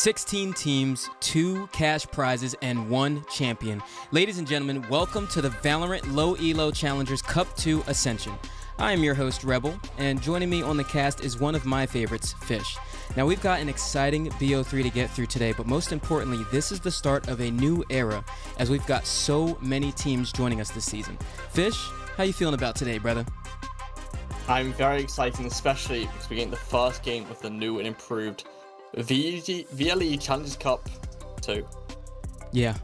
16 teams, 2 cash prizes, and 1 champion. Ladies and gentlemen, welcome to the VALORANT low-elo Challengers Cup 2 Ascension. I am your host, REBL, and joining me on the cast is one of my favorites, Fish. Now, we've got an exciting BO3 to get through today, but most importantly, this is the start of a new era as we've got so many teams joining us this season. Fish, how you feeling about today, brother? I'm very excited, especially because we're getting the first game of the new and improved VLE Challengers Cup 2. Yeah,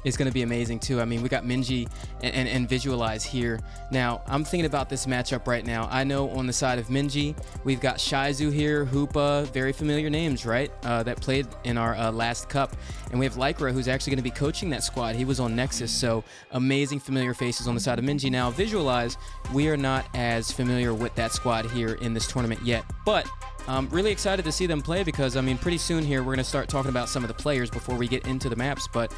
it's going to be amazing too. I mean, we got MINJI and Visualize here. Now, I'm thinking about this matchup right now. I know on the side of MINJI, we've got Shizu here, Hoopa, very familiar names, right? That played in our last cup. And we have Lycra, who's actually going to be coaching that squad. He was on Nexus, so amazing familiar faces on the side of MINJI. Now, Visualize, we are not as familiar with that squad here in this tournament yet, but I'm really excited to see them play because, I mean, pretty soon here we're going to start talking about some of the players before we get into the maps, but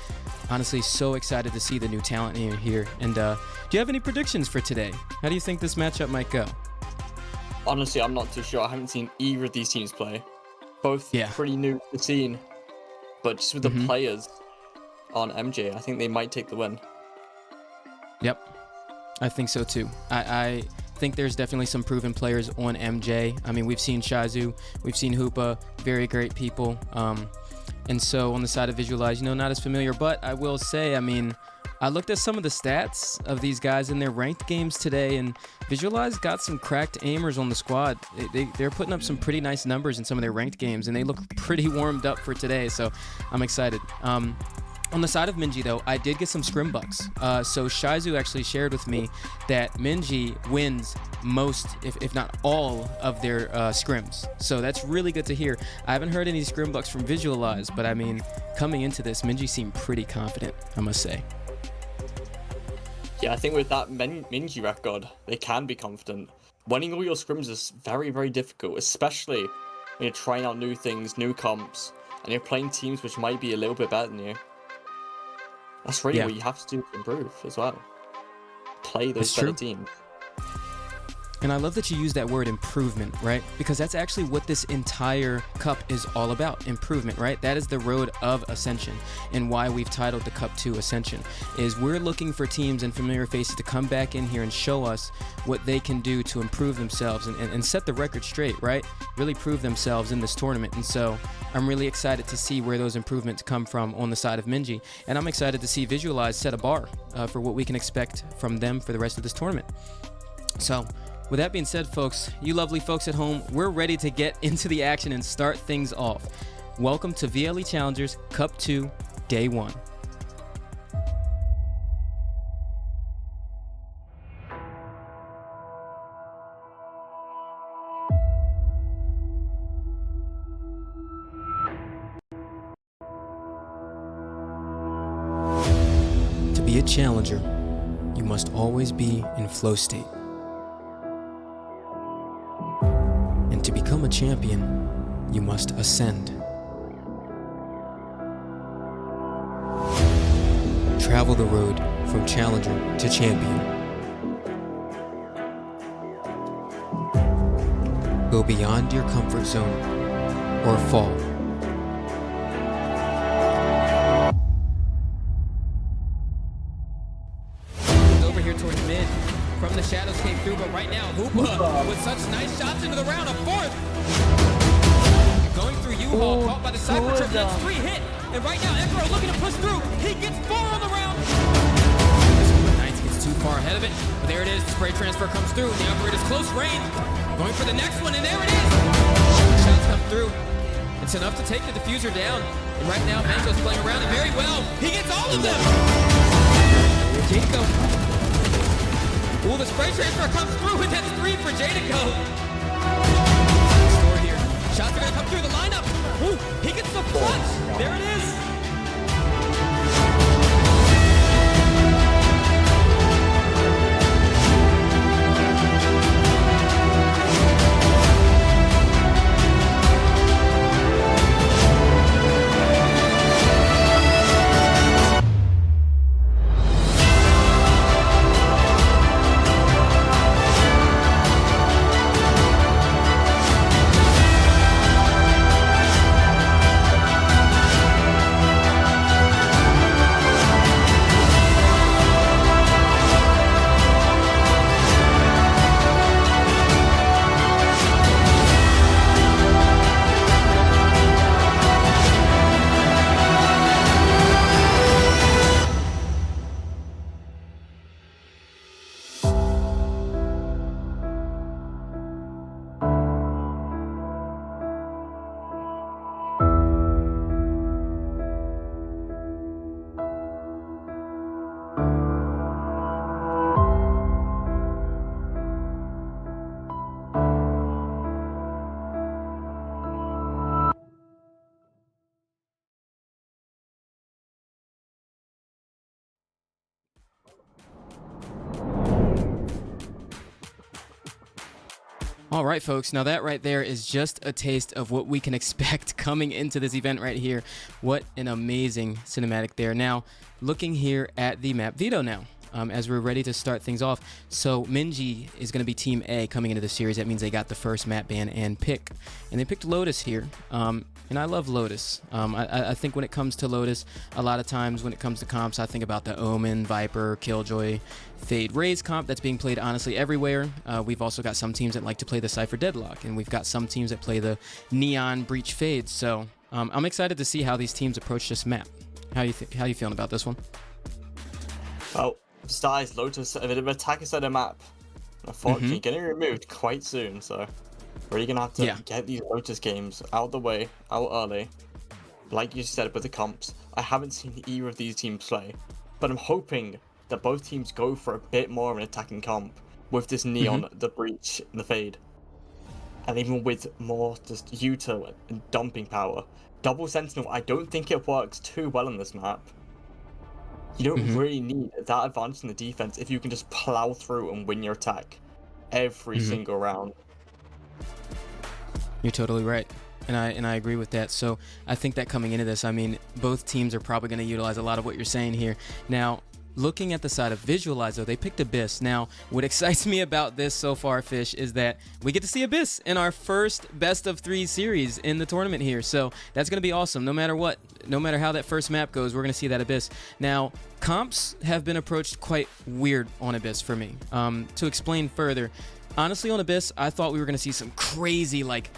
honestly, so excited to see the new talent here. And do you have any predictions for today? How do you think this matchup might go? Honestly, I'm not too sure. I haven't seen either of these teams play. Both pretty new to the scene, but just with the players on MJ, I think they might take the win. Yep, I think so too. I think there's definitely some proven players on MJ. I mean, we've seen Shizu, we've seen Hoopa, very great people. And so on the side of Visualize, you know, not as familiar, but I will say, I mean, I looked at some of the stats of these guys in their ranked games today, and Visualize got some cracked aimers on the squad. They're putting up some pretty nice numbers in some of their ranked games, and they look pretty warmed up for today, so I'm excited. On the side of MINJI, though, I did get some scrim bucks. So Shizu actually shared with me that MINJI wins most, if not all, of their scrims. So that's really good to hear. I haven't heard any scrim bucks from Visualize, but I mean, coming into this, MINJI seemed pretty confident, I must say. Yeah, I think with that MINJI record, they can be confident. Winning all your scrims is very, very difficult, especially when you're trying out new things, new comps, and you're playing teams which might be a little bit better than you. That's really what you have to do to improve as well. Play those better teams. And I love that you use that word improvement, right? Because that's actually what this entire cup is all about, improvement, right? That is the road of Ascension, and why we've titled the Cup 2 Ascension, is we're looking for teams and familiar faces to come back in here and show us what they can do to improve themselves and set the record straight, right? Really prove themselves in this tournament. And so I'm really excited to see where those improvements come from on the side of MINJI, and I'm excited to see Visualize set a bar for what we can expect from them for the rest of this tournament. So with that being said, folks, you lovely folks at home, we're ready to get into the action and start things off. Welcome to VLE Challengers Cup 2, Day 1. To be a challenger, you must always be in flow state. And to become a champion, you must ascend. Travel the road from challenger to champion. Go beyond your comfort zone or fall. Over here towards mid. From the shadows came through, but right now, Hoopa with such nice shots into the round, a fourth. Going through U-Haul, caught by the Cypher trip, that's 3 hit. And right now, Ekro looking to push through. He gets 4 on the round. Knights gets too far ahead of it. But there it is, the spray transfer comes through. The operator's close range. Going for the next one, and there it is. Shots come through. It's enough to take the diffuser down. And right now, Mango's playing around it very well. He gets all of them. Jadico. Ooh, the spray transfer comes through, and that's 3 for Jadico. Store here. Shots are gonna come through the lineup. Ooh, he gets the clutch. There it is. All right, folks, now that right there is just a taste of what we can expect coming into this event right here. What an amazing cinematic there. Now, looking here at the map veto now, as we're ready to start things off. So MINJI is going to be Team A coming into the series. That means they got the first map ban and pick. And they picked Lotus here. And I love Lotus. I think when it comes to Lotus, a lot of times when it comes to comps, I think about the Omen, Viper, Killjoy, Fade, Raze comp that's being played honestly everywhere. We've also got some teams that like to play the Cypher Deadlock, and we've got some teams that play the Neon Breach Fade. So I'm excited to see how these teams approach this map. How you feeling about this one? Well, Stars Lotus a bit of an attacker side of map. Unfortunately, getting removed quite soon, so we're gonna have to get these Lotus games out of the way, out early. Like you said with the comps, I haven't seen either of these teams play, but I'm hoping that both teams go for a bit more of an attacking comp with this Neon, the Breach, and the Fade. And even with more just util and dumping power. Double Sentinel, I don't think it works too well on this map. You don't really need that advantage in the defense if you can just plow through and win your attack every single round. You're totally right. And I agree with that. So I think that coming into this, I mean, both teams are probably going to utilize a lot of what you're saying here. Now, looking at the side of Visualize, though, they picked Abyss. Now, what excites me about this so far, Fish, is that we get to see Abyss in our first best of 3 series in the tournament here. So that's going to be awesome. No matter what, no matter how that first map goes, we're going to see that Abyss. Now, comps have been approached quite weird on Abyss for me. To explain further, Honestly, on Abyss, I thought we were going to see some crazy, like,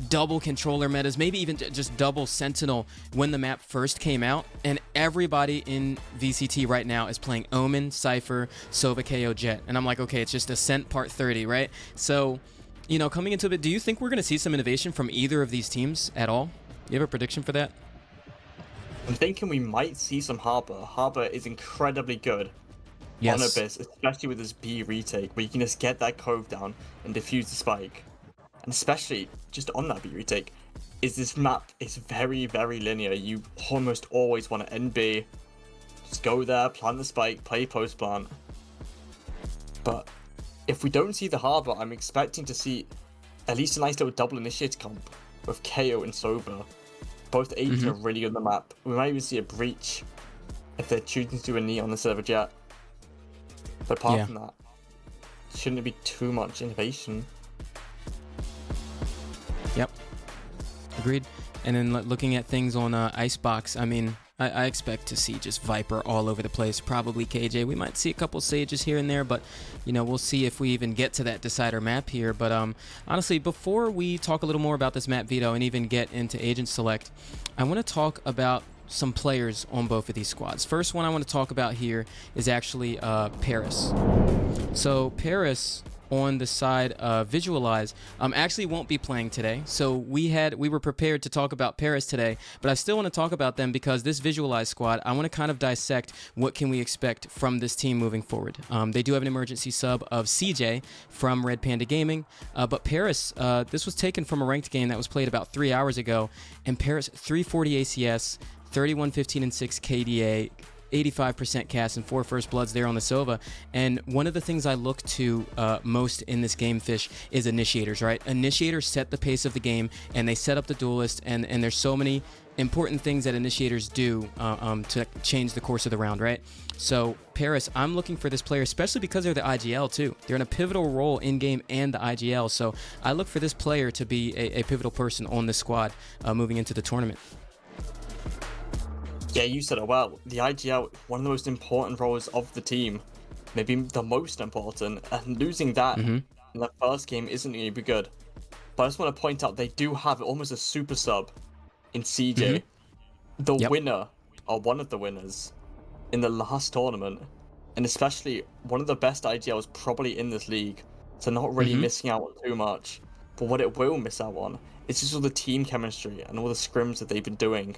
double controller metas, maybe even just double Sentinel when the map first came out. And everybody in VCT right now is playing Omen, Cypher, Sova, KO, Jet. And I'm like, okay, it's just Ascent Part 30, right? So, you know, coming into it, do you think we're going to see some innovation from either of these teams at all? You have a prediction for that? I'm thinking we might see some Harbor. Harbor is incredibly good Yes. on Abyss, especially with his B retake, where you can just get that cove down and defuse the spike. And especially just on that B retake, is this map is very, very linear. You almost always want to NB, just go there, plant the spike, play post plant. But if we don't see the Harbor, I'm expecting to see at least a nice little double initiate comp with KO and Sova. Both agents are really good on the map. We might even see a breach if they're choosing to do a Neon instead of a Jet. But apart from that, shouldn't it be too much innovation? Yep. Agreed. And then looking at things on Icebox, I mean, I expect to see just Viper all over the place. Probably KJ. We might see a couple Sages here and there, but, you know, we'll see if we even get to that decider map here. But honestly, before we talk a little more about this map, Vito, and even get into Agent Select, I want to talk about some players on both of these squads. First one I want to talk about here is actually Paris. So Paris, on the side of Visualize, actually won't be playing today. So we were prepared to talk about Paris today, but I still want to talk about them because this Visualize squad, I want to kind of dissect what can we expect from this team moving forward. They do have an emergency sub of CJ from Red Panda Gaming, but Paris, this was taken from a ranked game that was played about 3 hours ago, and Paris 340 ACS, 31, 15, and 6 KDA, 85% cast, and 4 first bloods there on the Sova. And one of the things I look to most in this game, Fish, is initiators, right? Initiators set the pace of the game, and they set up the duelist, and there's so many important things that initiators do to change the course of the round, right? So Paris, I'm looking for this player, especially because they're the IGL too. They're in a pivotal role in game and the IGL, so I look for this player to be a pivotal person on this squad moving into the tournament. Yeah, you said it well. The IGL, one of the most important roles of the team, maybe the most important, and losing that in the first game isn't going to be good. But I just want to point out they do have almost a super sub in CJ. The winner, or one of the winners, in the last tournament, and especially one of the best IGLs probably in this league, so not really missing out on too much. But what it will miss out on is just all the team chemistry and all the scrims that they've been doing,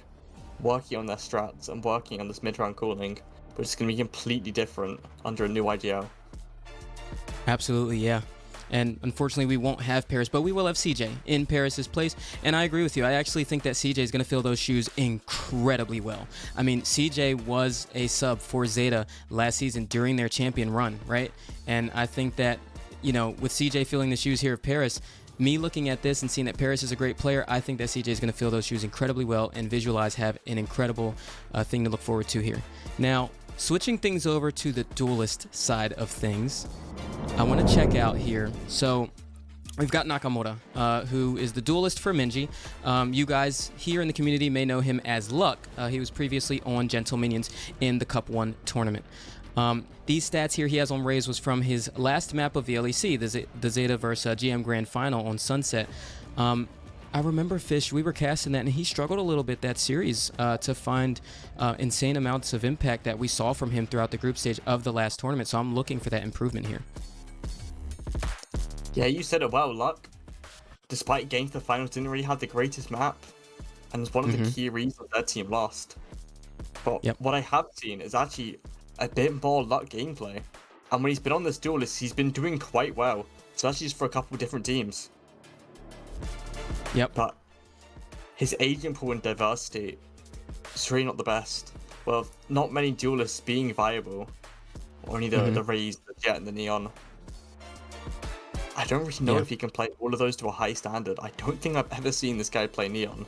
working on their strats and working on this mid-round cooling, which is going to be completely different under a new IGL. Absolutely, yeah. And unfortunately, we won't have Paris, but we will have CJ in Paris's place. And I agree with you. I actually think that CJ is going to fill those shoes incredibly well. I mean, CJ was a sub for Zeta last season during their champion run, right? And I think that, you know, with CJ filling the shoes here of Paris, me looking at this and seeing that Paris is a great player, I think that CJ is going to fill those shoes incredibly well, and Visualize have an incredible thing to look forward to here. Now, switching things over to the duelist side of things, I want to check out here. So we've got Nakamura, who is the duelist for MINJI. You guys here in the community may know him as Luck. He was previously on Gentle Minions in the Cup 1 tournament. These stats here he has on Raze was from his last map of VLEC, the Zeta vs GM Grand Final on Sunset. I remember Fish, we were casting that, and he struggled a little bit that series to find insane amounts of impact that we saw from him throughout the group stage of the last tournament, so I'm looking for that improvement here. Yeah, you said it well. Luck, despite getting to the finals, didn't really have the greatest map, and it's one of the key reasons their team lost. But what I have seen is actually a bit more Luck gameplay, and when he's been on this duelist, he's been doing quite well, especially just for a couple of different teams. But his agent pool and diversity is really not the best. Well, not many duelists being viable, or only the Raze, the Jet, and the Neon. I don't really know if he can play all of those to a high standard. I don't think I've ever seen this guy play Neon.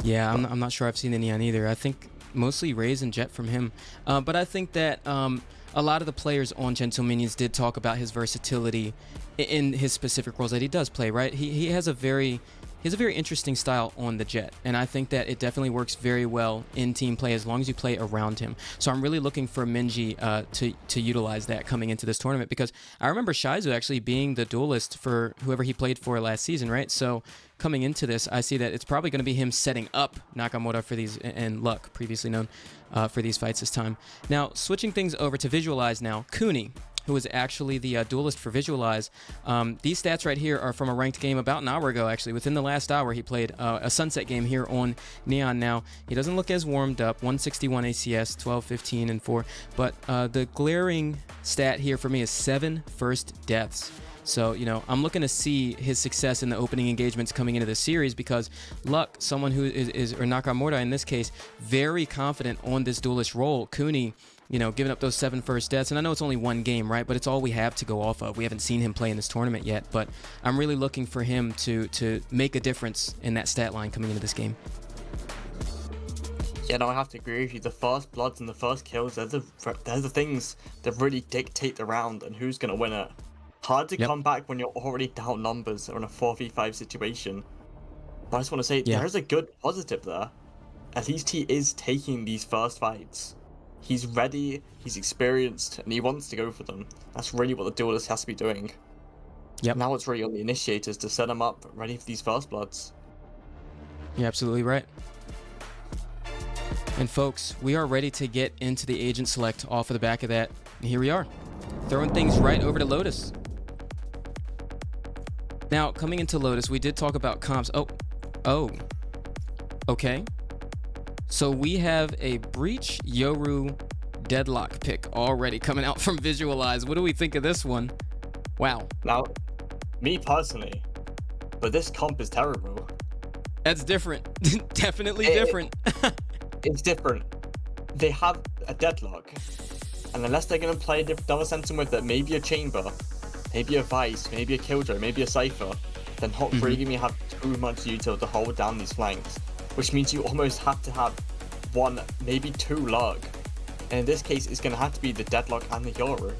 Yeah, I'm not sure I've seen the Neon either. I think mostly Raze and Jet from him. But I think that a lot of the players on Gentle Minions did talk about his versatility in his specific roles that he does play, right? He has a very he has a very interesting style on the Jet, and I think that it definitely works very well in team play as long as you play around him. So I'm really looking for MINJI to utilize that coming into this tournament, because I remember Shizu actually being the duelist for whoever he played for last season, right? So coming into this, I see that it's probably going to be him setting up Nakamura for these, and Luck, previously known for these fights this time. Now, switching things over to Visualize now, Kuni, who is actually the duelist for Visualize. These stats right here are from a ranked game about an hour ago, actually. Within the last hour, he played a Sunset game here on Neon now. He doesn't look as warmed up. 161 ACS, 12, 15, and 4. But the glaring stat here for me is 7 first deaths. So, you know, I'm looking to see his success in the opening engagements coming into the series, because Luck, someone who is or Nakamura in this case, very confident on this duelist role. Kuni, you know, giving up those 7 first deaths, and I know it's only one game, right? But it's all we have to go off of. We haven't seen him play in this tournament yet, but I'm really looking for him to make a difference in that stat line coming into this game. Yeah, no, I have to agree with you. The first bloods and the first kills, they're the things that really dictate the round and who's going to win it. Hard to come back when you're already down numbers or in a 4v5 situation. But I just want to say, there's a good positive there. At least he is taking these first fights. He's ready, he's experienced, and he wants to go for them. That's really what the duelist has to be doing. Now it's really on the initiators to set him up ready for these first bloods. You're absolutely right. And folks, we are ready to get into the agent select off of the back of that. And here we are, throwing things right over to Lotus. Now, coming into Lotus, we did talk about comps. Oh, okay. So we have a Breach Yoru Deadlock pick already coming out from Visualize. What do we think of this one? Wow. Now, me personally, but this comp is terrible. That's different. Definitely different. It's different. They have a Deadlock, and unless they're going to play double sentiment with it, maybe a Chamber, maybe a Vice, maybe a Killjoy, maybe a Cypher, then not really going to have too much util to hold down these flanks, which means you almost have to have 1, maybe 2 Lurk. And in this case, it's going to have to be the Deadlock and the Yoru.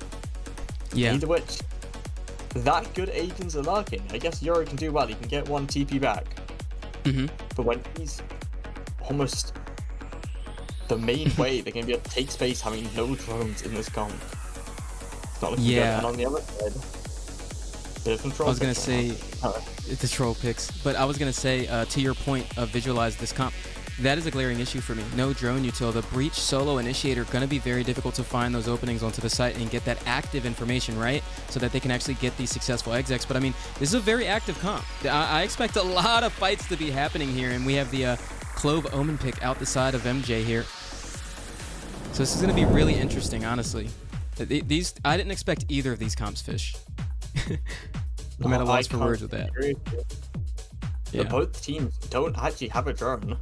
Yeah. Either which, that good agents are lurking. I guess Yoru can do well. He can get 1 TP back. But when he's almost the main way they're going to be able to take space having no drones in this comp. It's not looking good. And on the other side, bit of control. I was going to say the troll picks, but I was going to say to your point of Visualize this comp, that is a glaring issue for me. No drone util. The Breach solo initiator going to be very difficult to find those openings onto the site and get that active information, right? So that they can actually get these successful execs. But I mean, this is a very active comp. I expect a lot of fights to be happening here, and we have the Clove Omen pick out the side of MJ here. So this is going to be really interesting, honestly. These I didn't expect either of these comps, Fish. I'm at a loss for words with that. Yeah. But both teams don't actually have a drone.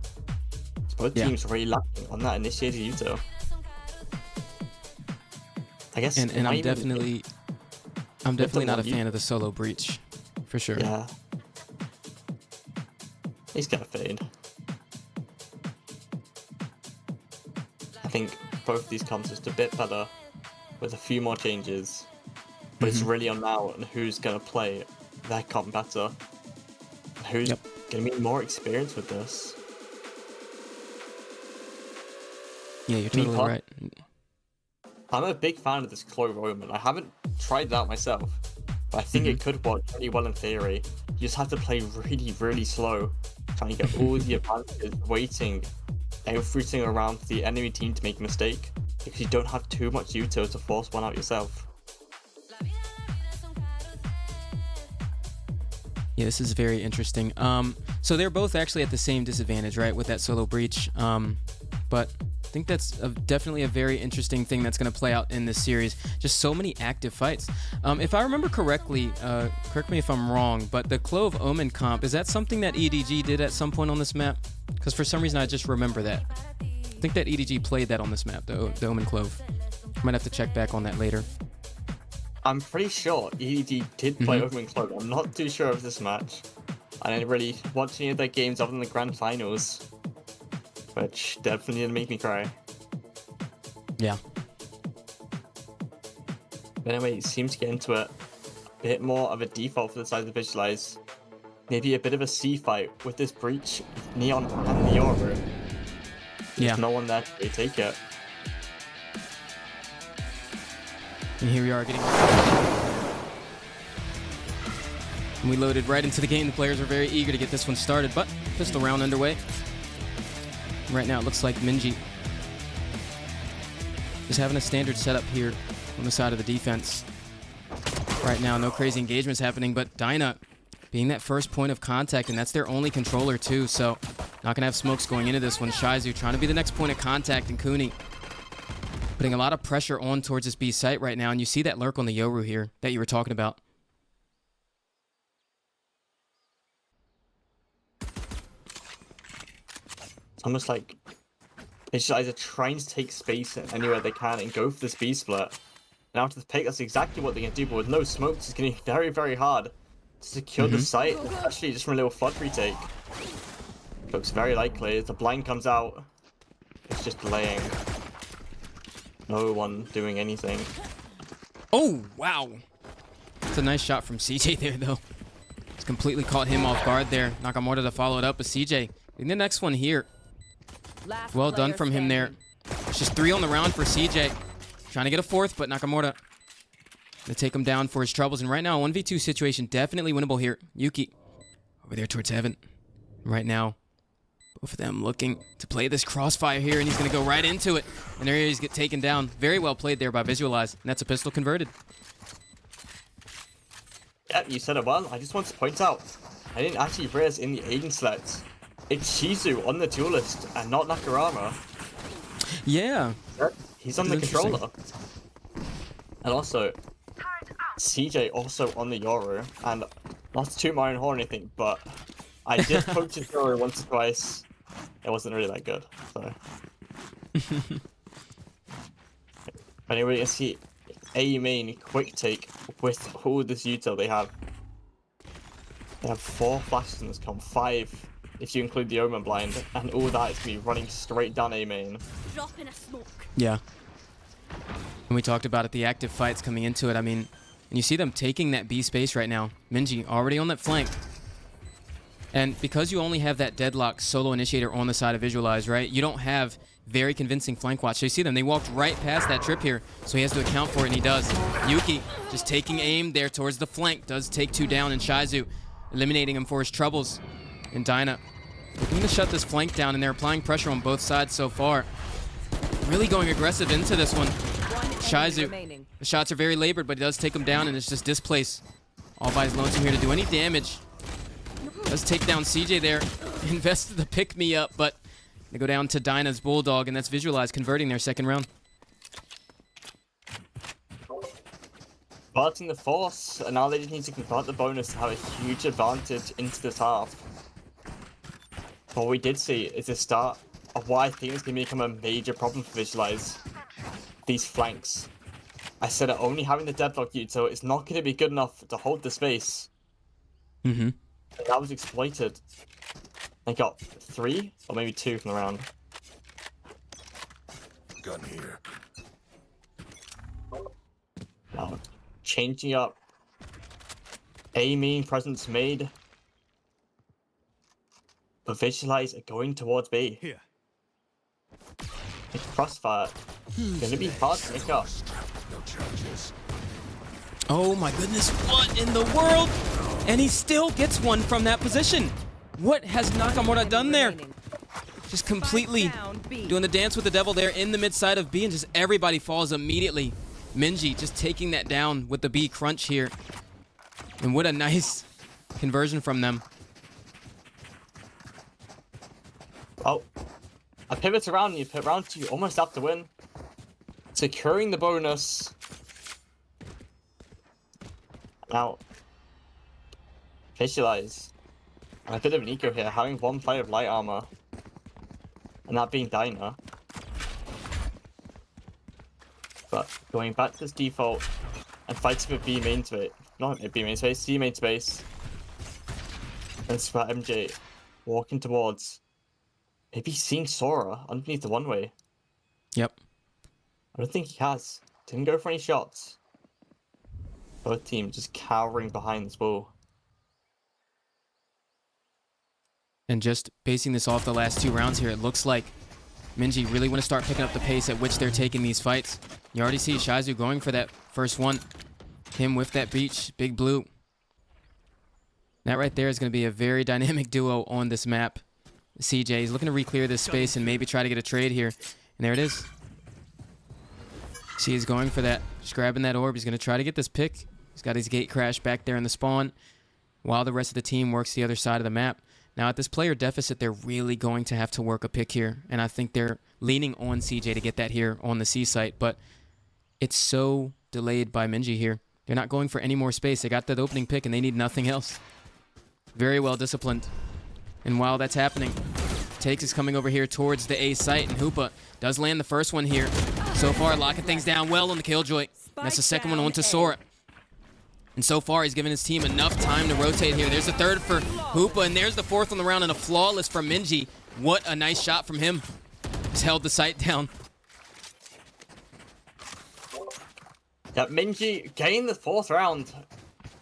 So both teams are really lacking on that initiated util. I guess. And I'm definitely not a fan of the solo Breach, for sure. Yeah. He's gonna fade. I think both these comps are just a bit better with a few more changes. But it's really on now and who's going to play their comp better. Who's going to be more experienced with this. Yeah, you're totally right. I'm a big fan of this Clove Omen. I haven't tried that myself, but I think it could work pretty well in theory. You just have to play really, really slow, trying to get all the advantages, waiting everything around for the enemy team to make a mistake, because you don't have too much util to force one out yourself. Yeah, this is very interesting. So they're both actually at the same disadvantage, right, with that solo Breach. But I think that's definitely a very interesting thing that's going to play out in this series. Just so many active fights. If I remember correctly, correct me if I'm wrong, but the Clove Omen comp, is that something that EDG did at some point on this map? Because for some reason I just remember that. I think that EDG played that on this map, the Omen Clove. Might have to check back on that later. I'm pretty sure EDG did play Omen Clove. I'm not too sure of this match. I didn't really watch any of their games other than the grand finals, which definitely didn't make me cry. Yeah. But anyway, it seems to get into it. A bit more of a default for the side of the Visualize. maybe a bit of a C fight with this breach, Neon and the Yoru. Yeah. There's no one there to really take it. And here we are getting... And we loaded right into the game. The players are very eager to get this one started, but pistol round underway. Right now it looks like MINJI is having a standard setup here on the side of the defense. Right now, no crazy engagements happening, but Dyna being that first point of contact, and that's their only controller too, so not gonna have smokes going into this one. Shizu trying to be the next point of contact, and Cooney putting a lot of pressure on towards this B site right now, and you see that lurk on the Yoru here that you were talking about. It's almost like it's just either trying to take space anywhere they can and go for this B split. And after the pick, that's exactly what they can do, but with no smokes, it's getting very, very hard to secure the site, especially just from a little flood retake. Looks very likely. As the blind comes out, it's just delaying. No one doing anything. Oh, wow. It's a nice shot from CJ there, though. It's completely caught him off guard there. Nakamura to follow it up with CJ. And the next one here. Well done from him there. It's just 3 on the round for CJ. Trying to get a 4th, but Nakamura to take him down for his troubles. And right now, 1v2 situation definitely winnable here. Yuki over there towards Heaven. Right now, both of them looking to play this crossfire here, and he's going to go right into it. And there he is, get taken down. Very well played there by Visualize, and that's a pistol converted. Yeah, you said it well. I just want to point out, I didn't actually realize in the Aiden select, it's Shizu on the duel list and not Nakarama. Yeah. He's on the controller. And also, CJ also on the Yoru. And not to toot my own horn or anything, but I did poke his Yoru once or twice. It wasn't really that good, so. Anyway, you see A main quick take with all this util they have. They have 4 flashes in this comp, 5 if you include the Omen blind, and all that is going to be running straight down A main. Drop in a smoke. Yeah. And we talked about it, the active fights coming into it. I mean, and you see them taking that B space right now. MINJI already on that flank. And because you only have that deadlock solo initiator on the side of Visualize, right? You don't have very convincing flank watch. So you see them, they walked right past that trip here. So he has to account for it, and he does. Yuki just taking aim there towards the flank. Does take 2 down, and Shizu eliminating him for his troubles. And Dyna looking to shut this flank down, and they're applying pressure on both sides so far. Really going aggressive into this one. Shizu, the shots are very labored, but he does take him down, and it's just displace all by his lonesome here to do any damage. Does take down CJ there. Invested the pick-me-up, but they go down to Dyna's Bulldog, and that's Visualize converting their second round. Converting the force, and now they just need to convert the bonus to have a huge advantage into this half. What we did see is the start of what I think is going to become a major problem for Visualize. These flanks. I said it, only having the deadlock util is not going to be good enough to hold the space. Mm-hmm. And that was exploited. They got 3 or maybe 2 from the round. Gun here. Now, changing up. A main presence made. But Visualize are going towards B. Here. It's crossfire. It's going to be hard to make up. No challenges. Oh my goodness, what in the world? And he still gets one from that position. What has Nakamura done there? Just completely doing the dance with the devil there in the mid side of B, and just everybody falls immediately. MINJI just taking that down with the B crunch here. And what a nice conversion from them. Oh, I pivot around and you pivot around to you almost have to win. Securing the bonus. Now, Visualize. And a bit of an eco here, having 1 player of light armor. And that being Dyna. But going back to this default and fighting for B main space. Not B main space, C main space. And Sweat MJ walking towards. Maybe seeing Sora underneath the one-way. Yep. I don't think he has. Didn't go for any shots. Both teams just cowering behind this wall. And just basing this off the last 2 rounds here, it looks like MINJI really want to start picking up the pace at which they're taking these fights. You already see Shizu going for that first one. Him with that breach, Big Blue. That right there is going to be a very dynamic duo on this map. CJ is looking to re-clear this space and maybe try to get a trade here. And there it is. See, he's going for that. Just grabbing that orb. He's going to try to get this pick. He's got his gate crash back there in the spawn while the rest of the team works the other side of the map. Now, at this player deficit, they're really going to have to work a pick here. And I think they're leaning on CJ to get that here on the C site. But it's so delayed by MINJI here. They're not going for any more space. They got that opening pick, and they need nothing else. Very well disciplined. And while that's happening, Takes is coming over here towards the A site, and Hoopa does land the first one here. So far, locking things down well on the Killjoy. That's the second one onto Sora. And so far, he's given his team enough time to rotate here. There's the third for Hoopa, and there's the fourth on the round, and a flawless from MINJI. What a nice shot from him. He's held the site down. Yeah, MINJI gained the 4th round,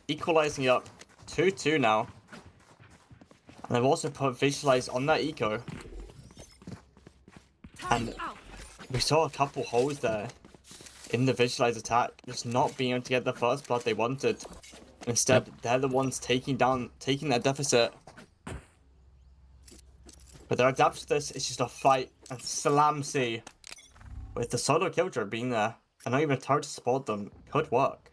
equalizing up 2-2 now. And they've also put Visualize on that eco. And we saw a couple holes there in the Visualize attack, just not being able to get the first blood they wanted. Instead, they're the ones taking that deficit. But their adapt to this is just a fight and slam C. With the solo Killjoy being there, and not even a turret to support them, could work.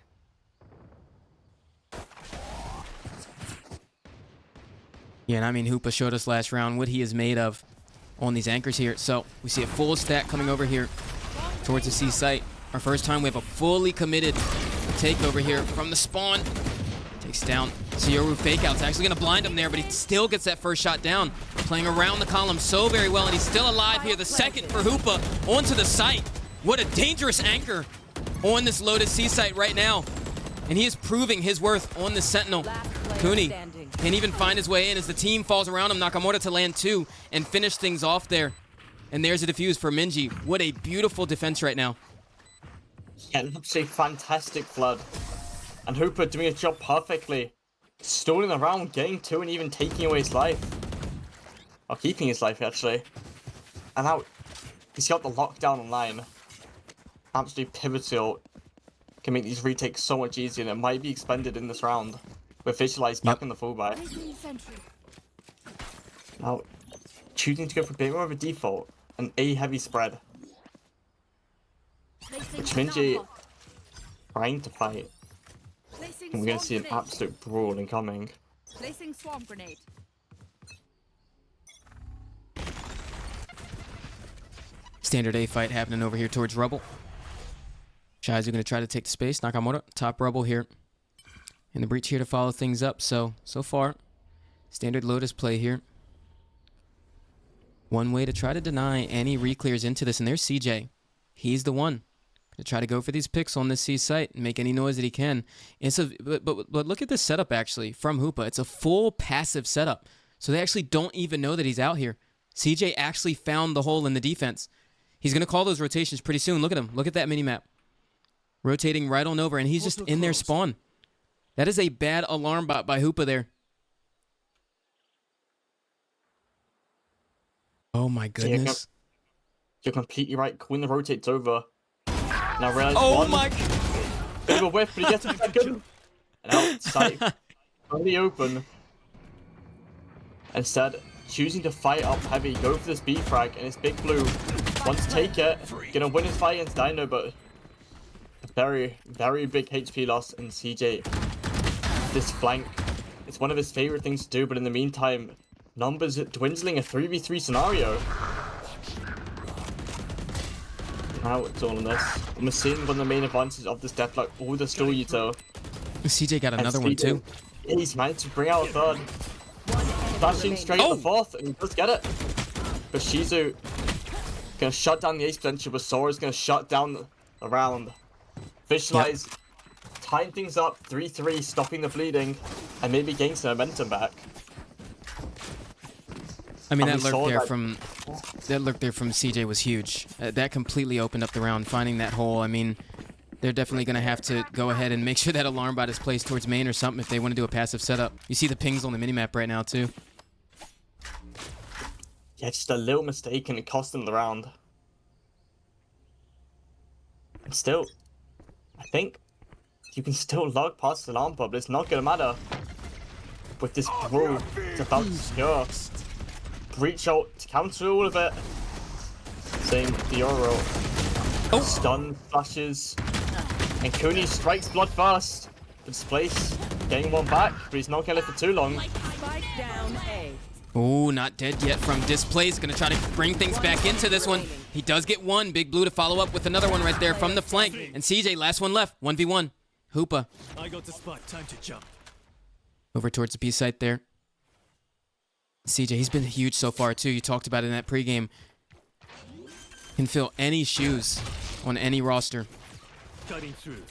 Yeah, and I mean, Hoopa showed us last round what he is made of on these anchors here. So we see a full stack coming over here towards the C site. Our first time we have a fully committed takeover here from the spawn. Takes down Sioru Fakeout. It's actually going to blind him there, but he still gets that first shot down. Playing around the column so very well, and he's still alive here. The second for Hoopa onto the site. What a dangerous anchor on this loaded C site right now. And he is proving his worth on the Sentinel. Cooney can't even find his way in as the team falls around him. Nakamura to land 2 and finish things off there. And there's a defuse for MINJI. What a beautiful defense right now. Yeah, absolutely fantastic flood. And Hoopa doing a job perfectly. Stalling around, getting 2 and even taking away his life. Or keeping his life, actually. And now he's got the lockdown online. Absolutely pivotal. Can make these retakes so much easier, and it might be expended in this round. With Visualize back in the full buy. Now, choosing to go for a bit more of a default, an A heavy spread. Which MINJI trying to fight. And we're going to see an absolute brawl incoming. Placing swarm grenade. Standard A fight happening over here towards Rebel. Shizu going to try to take the space. Nakamura, top Rebel here. And the Breach here to follow things up. So far, standard Lotus play here. One way to try to deny any reclears into this. And there's CJ. He's the one to try to go for these picks on this C site and make any noise that he can. But look at this setup, actually, from Hoopa. It's a full passive setup. So they actually don't even know that he's out here. CJ actually found the hole in the defense. He's going to call those rotations pretty soon. Look at him. Look at that mini-map. Rotating right on over, and he's just in their spawn. That is a bad alarm bot by Hoopa there. Oh my goodness. You're completely right. Quinn rotates over. Now realize my... Bit of a whiff, but he gets it back good. And outside, fully open. Instead, choosing to fight up heavy, go for this B frag, and it's Big Blue. Wants to take it, gonna win his fight against Dino, but a very, very big HP loss in CJ. This flank, it's one of his favorite things to do, but in the meantime, numbers dwindling a 3v3 scenario. Now it's all on this. And we're seeing one of the main advantages of this deathlock, all the stall util. CJ got another one too. He's managed to bring out a third. Flashing straight at the fourth, and he does get it. But Shizu gonna shut down the ace potential, but Sora's gonna shut down the round. Visualize, tying things up, 3-3, stopping the bleeding, and maybe gain some momentum back. I mean, that lurk there from CJ was huge. That completely opened up the round, finding that hole. I mean, they're definitely going to have to go ahead and make sure that alarm bot is placed towards main or something if they want to do a passive setup. You see the pings on the minimap right now, too. Yeah, just a little mistake and it cost them the round. And still, I think you can still log past the alarm bot, but it's not gonna matter. With this brawl, it's about to secure. Breach ult to counter all of it. Same with the Euro. Oh. Stun flashes. And Cooney strikes blood first. Displace, getting one back, but he's not gonna live for too long. Spike down A. Oh, not dead yet from Displace. Gonna try to bring things back into this one. He does get one. Big Blue to follow up with another one right there from the flank. And CJ, last one left. 1v1. Hoopa. I got the spot. Time to jump. Over towards the B site there. CJ, he's been huge so far too. You talked about it in that pregame. Can fill any shoes on any roster. Cutting through.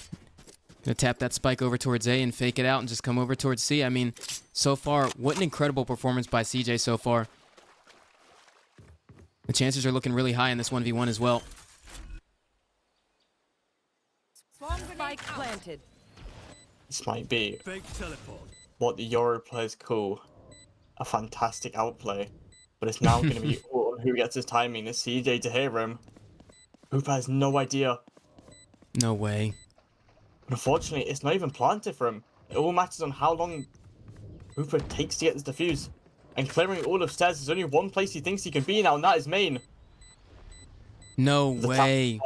Gonna tap that spike over towards A and fake it out and just come over towards C. I mean, so far, what an incredible performance by CJ so far. The chances are looking really high in this 1v1 as well. Spike planted. This might be Fake teleport. what the Euro players call a fantastic outplay. But it's now going to be all on who gets his timing. It's CJ to hear him. Hooper has no idea. No way. But unfortunately, it's not even planted for him. It all matters on how long Hooper takes to get this defuse. And clearing all of stairs, there's only one place he thinks he can be now, and that is main. No The way.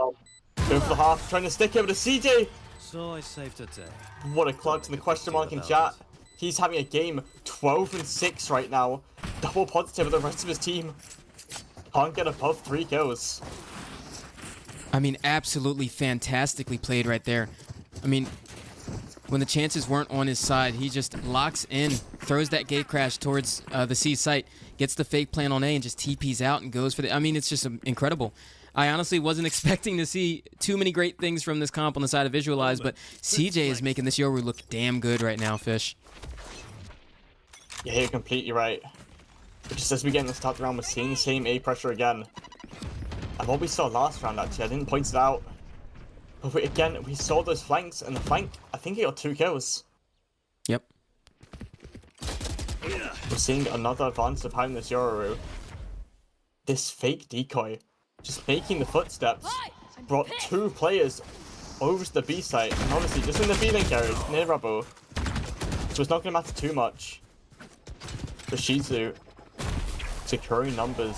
Go for the half, trying to stick it with a CJ. So I saved a day. What a clutch and the question mark in chat. He's having a game 12-6 right now. Double positive with the rest of his team. Can't get above 3 kills. I mean, absolutely fantastically played right there. I mean, when the chances weren't on his side, he just locks in, throws that gate crash towards the C site, gets the fake plan on A, and just TPs out and goes for the... I mean, it's just incredible. I honestly wasn't expecting to see too many great things from this comp on the side of Visualize, but CJ is making this Yoru look damn good right now, Fish. Yeah, you're completely right. But just as we get in the start round, we're seeing the same A pressure again. And what we saw last round, actually, I didn't point it out. But we saw those flanks, and the flank, I think he got 2 kills. Yep. We're seeing another advantage of having this Yoru. This fake decoy, just making the footsteps, brought 2 players over to the B site, and honestly, just in the B link area, near REBL. So it's not going to matter too much. For Shizu, securing numbers.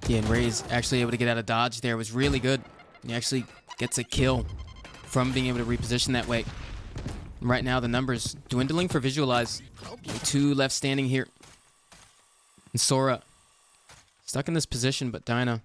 Yeah, and Ray's actually able to get out of dodge there. It was really good. He actually gets a kill from being able to reposition that way. And right now, the numbers dwindling for Visualize. 2 left standing here. And Sora stuck in this position, but Dyna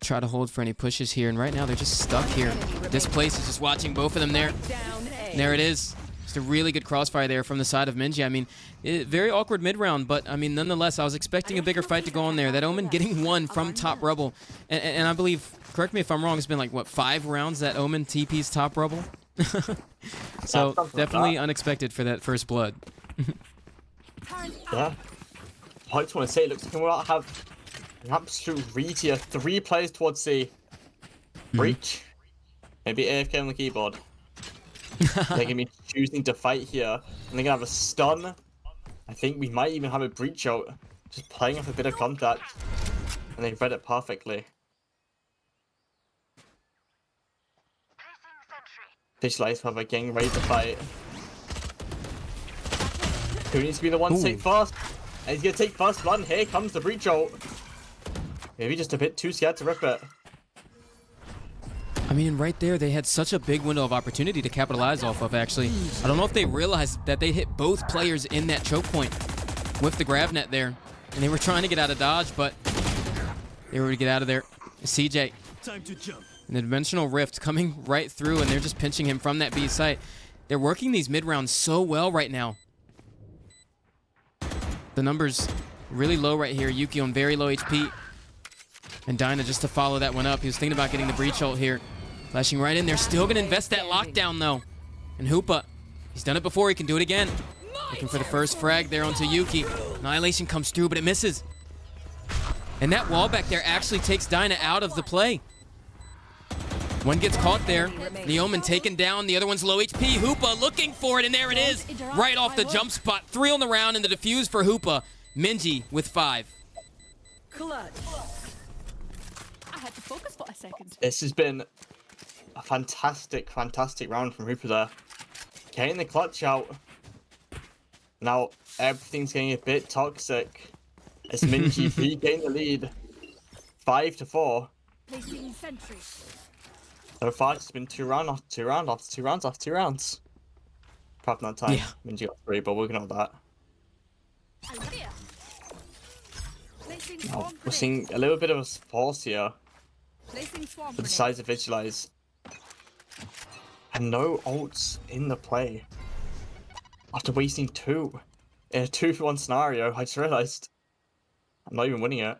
try to hold for any pushes here. And right now, they're just stuck here. This place is just watching both of them there. Down A. And there it is. Just a really good crossfire there from the side of MINJI. I mean, very awkward mid-round, but I mean, nonetheless, I was expecting a bigger fight to go on there. That Omen getting 1 from top REBL. And I believe, correct me if I'm wrong, it's been like, what, 5 rounds that Omen TP's top REBL? So definitely unexpected for that first blood. Yeah. I just want to say, it looks like we'll have an absolute read here. 3 players towards C. Breach. Maybe AFK on the keyboard. They're going to be choosing to fight here. And they're going to have a stun. I think we might even have a breach out. Just playing off a bit of contact. And they read it perfectly. Visualize Father getting ready to fight. Who needs to be the one to take first? And he's going to take first blood. And here comes the breach ult. Maybe just a bit too scared to rip it. I mean, right there, they had such a big window of opportunity to capitalize off of, actually. I don't know if they realized that they hit both players in that choke point with the grab net there. And they were trying to get out of dodge, but they were to get out of there. CJ. Time to jump. And the Dimensional Rift coming right through, and they're just pinching him from that B site. They're working these mid-rounds so well right now. The numbers really low right here. Yuki on very low HP. And Dyna just to follow that one up. He was thinking about getting the breach ult here. Flashing right in there. Still going to invest that lockdown, though. And Hoopa, he's done it before. He can do it again. Looking for the first frag there onto Yuki. Annihilation comes through, but it misses. And that wall back there actually takes Dyna out of the play. One gets caught there. Neoman taken down. The other one's low HP. Hoopa looking for it, and there it is. Right off the jump spot. 3 on the round, and the defuse for Hoopa. MINJI with 5. Clutch. I had to focus for a second. This has been a fantastic round from Hooper there. Getting the clutch out. Now everything's getting a bit toxic. As MINJI regain the lead. 5-4. Placing sentry. So far it's been 2 rounds after 2 rounds after 2 rounds after 2 rounds. Apart from that time, Yeah. MINJI got 3, but we're gonna have that. Althea. Placing Now, swarm we're grenade. seeing a little bit of a force here Placing swarm with the grenade. size of Visualize. And no ults in the play. After wasting 2 in a 2-for-1 scenario, I just realized I'm not even winning it.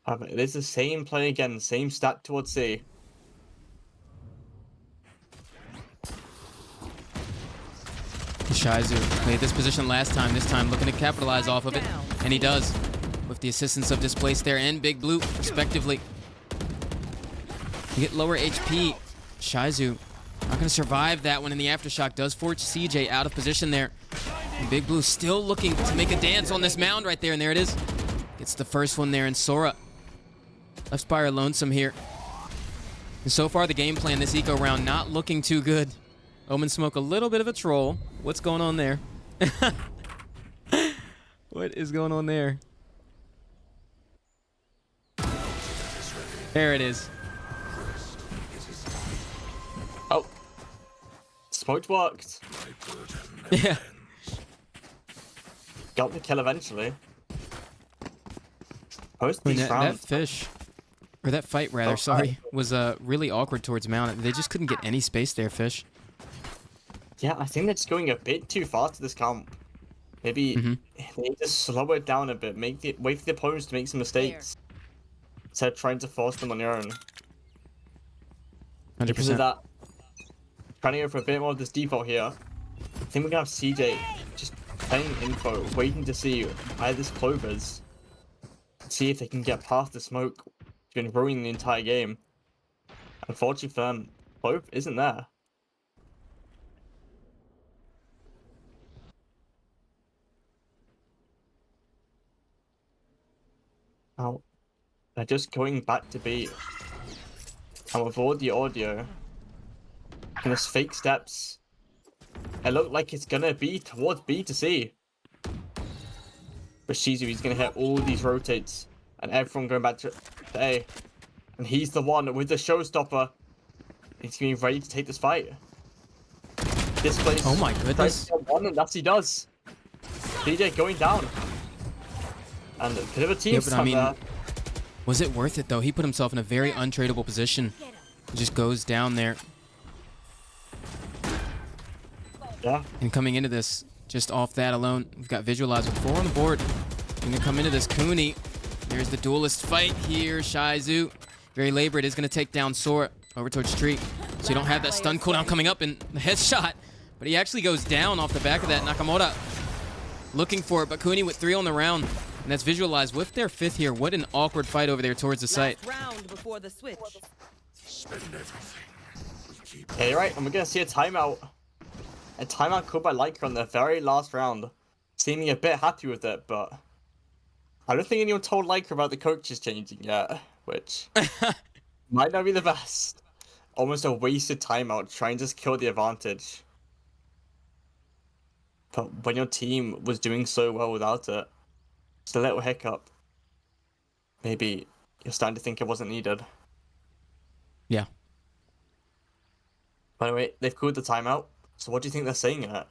It is the same play again, same stat towards C. Shizu played this position last time. This time looking to capitalize off of it. And he does. With the assistance of Displace there and Big Blue, respectively. You get lower HP. Shizu not going to survive that one in the Aftershock. Does force CJ out of position there. And Big Blue still looking to make a dance on this mound right there. And there it is. Gets the first one there. And Sora left Spire lonesome here. And so far the game plan this eco round not looking too good. Omen Smoke a little bit of a troll. What's going on there? What is going on there? There it is. Oh. Smoked worked. Yeah. Got the kill eventually. Post I mean, these that rounds. fish, or that fight rather, Oh, sorry, was really awkward towards Mount. They just couldn't get any space there, Fish. Yeah, I think they're just going a bit too fast to this camp. Maybe they need to slow it down a bit, wait for the opponents to make some mistakes. Instead of trying to force them on your own. 100%. Because of that, trying to go for a bit more of this default here. I think we're gonna have CJ just playing info, waiting to see where this Clove is. See if they can get past the smoke. It's been ruining the entire game. Unfortunately for them, Clove isn't there. Now, they're just going back to B. And with all the audio, and this fake steps, it looked like it's gonna be towards B to C. But Shizu, he's gonna hit all these rotates, and everyone going back to A. And he's the one with the showstopper. He's gonna be ready to take this fight. This place. Oh my goodness. One, and that's he does. DJ going down. And a bit of a team Yeah, but I mean, there. was it worth it though? He put himself in a very untradeable position. He just goes down there. Yeah. And coming into this, just off that alone, we've got Visualize with 4 on the board. Gonna come into this Cooney. There's the duelist fight here. Shizu, very labored, is gonna take down Sora over towards Street. So you don't have that stun cooldown coming up and the headshot. But he actually goes down off the back of that. Nakamura looking for it, but Cooney with 3 on the round. And that's Visualize with their 5th here. What an awkward fight over there towards the site. Last round before the switch. Spend everything. We keep Yeah, you're right. And we're going to see a timeout. A timeout called by Lycra on the very last round. Seeming a bit happy with it, but I don't think anyone told Lycra about the coaches changing yet, which might not be the best. Almost a wasted timeout trying to just kill the advantage. But when your team was doing so well without it, just a little hiccup. Maybe you're starting to think it wasn't needed. Yeah. By the way, they've called the timeout. So what do you think they're saying in it?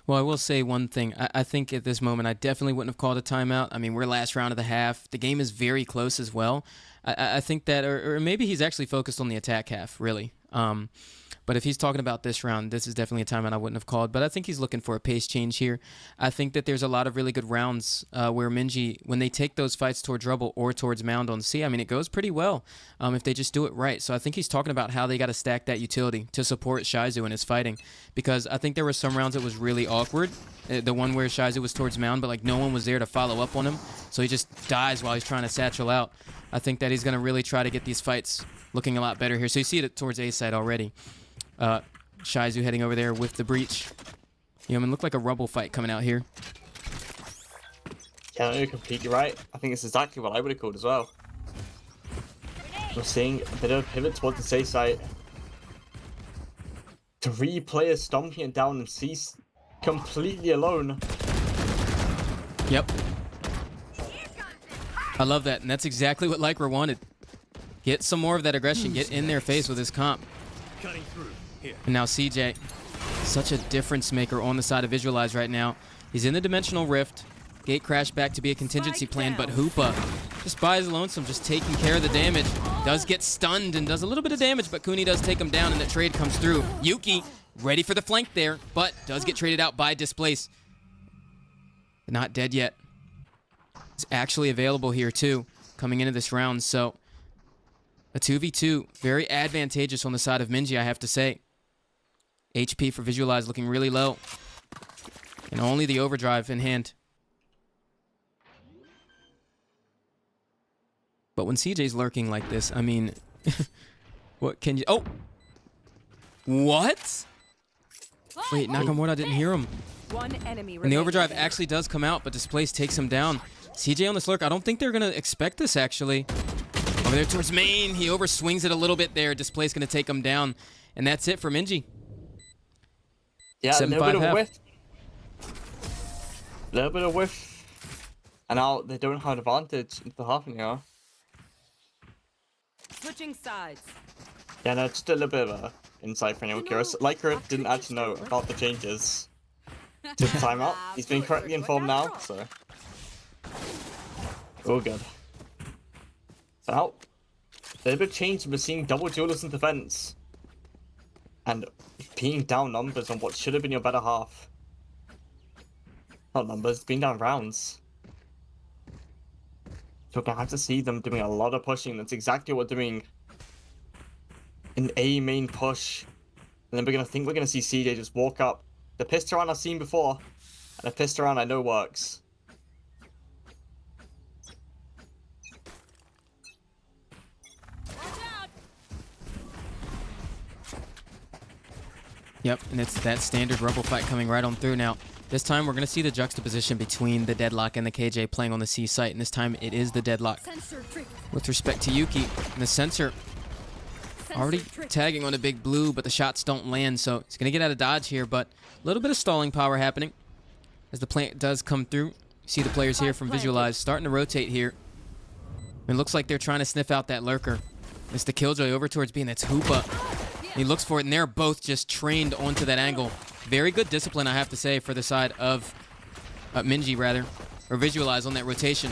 Well, I will say one thing. I think at this moment, I definitely wouldn't have called a timeout. I mean, we're last round of the half. The game is very close as well. I think that, or maybe he's actually focused on the attack half, really. But if he's talking about this round, this is definitely a timeout I wouldn't have called. But I think he's looking for a pace change here. I think that there's a lot of really good rounds where MINJI, when they take those fights towards Rebel or towards Mound on C, I mean, it goes pretty well if they just do it right. So I think he's talking about how they got to stack that utility to support Shizu in his fighting. Because I think there were some rounds that was really awkward. The one where Shizu was towards Mound, but like no one was there to follow up on him. So he just dies while he's trying to satchel out. I think that he's going to really try to get these fights looking a lot better here. So you see it towards A side already. Shizu heading over there with the breach. You know, it looked like a rubble fight coming out here. Yeah, you're completely right. I think it's exactly what I would have called as well. We're seeing a bit of a pivot towards the C site. 3 players stomping it down and C completely alone. Yep. I love that, and that's exactly what Lycra wanted. Get some more of that aggression, get in their face with his comp. Cutting through. Here. And now CJ, such a difference maker on the side of Visualize right now. He's in the Dimensional Rift. Gate crash back to be a contingency plan, but Hoopa just by his lonesome, just taking care of the damage. Does get stunned and does a little bit of damage, but Kuni does take him down, and the trade comes through. Yuki ready for the flank there, but does get traded out by Displace. Not dead yet. It's actually available here too, coming into this round, so a 2v2, very advantageous on the side of MINJI, I have to say. HP for Visualize looking really low, and only the overdrive in hand. But when CJ's lurking like this, I mean, what can you... Oh! What? Wait, Nakamura didn't hear him. One enemy And the overdrive actually does come out, but Displace takes him down. CJ on this lurk, I don't think they're going to expect this, actually. Over there towards main, he overswings it a little bit there. Displace going to take him down. And that's it for MINJI. Yeah, a little bit of half. whiff. A little bit of whiff. And now they don't have advantage into the half now. Switching sides. Yeah, no, just a little bit of insight for anyone curious. Lycra didn't actually know about the changes to the timeout. He's been correctly informed now, so... all good. So now, a little bit of change. We're seeing double duelists in defense. And being down numbers on what should have been your better half. Not numbers, being down rounds. So we're going to have to see them doing a lot of pushing. That's exactly what we're doing. An A main push. And then we're going to think we're going to see CJ just walk up. The pistol round I've seen before. And a pistol round I know works. Yep, and it's that standard Rebel fight coming right on through now. This time we're going to see the juxtaposition between the Deadlock and the KJ playing on the C site, and this time it is the Deadlock. With respect to Yuki, and the sensor already tagging on a big blue, but the shots don't land, so he's going to get out of dodge here, but a little bit of stalling power happening as the plant does come through. You see the players here from Visualize starting to rotate here. It looks like they're trying to sniff out that lurker. It's the Killjoy over towards B, and that's Hoopa. He looks for it, and they're both just trained onto that angle. Very good discipline, I have to say, for the side of MINJI, rather. Or Visualize on that rotation.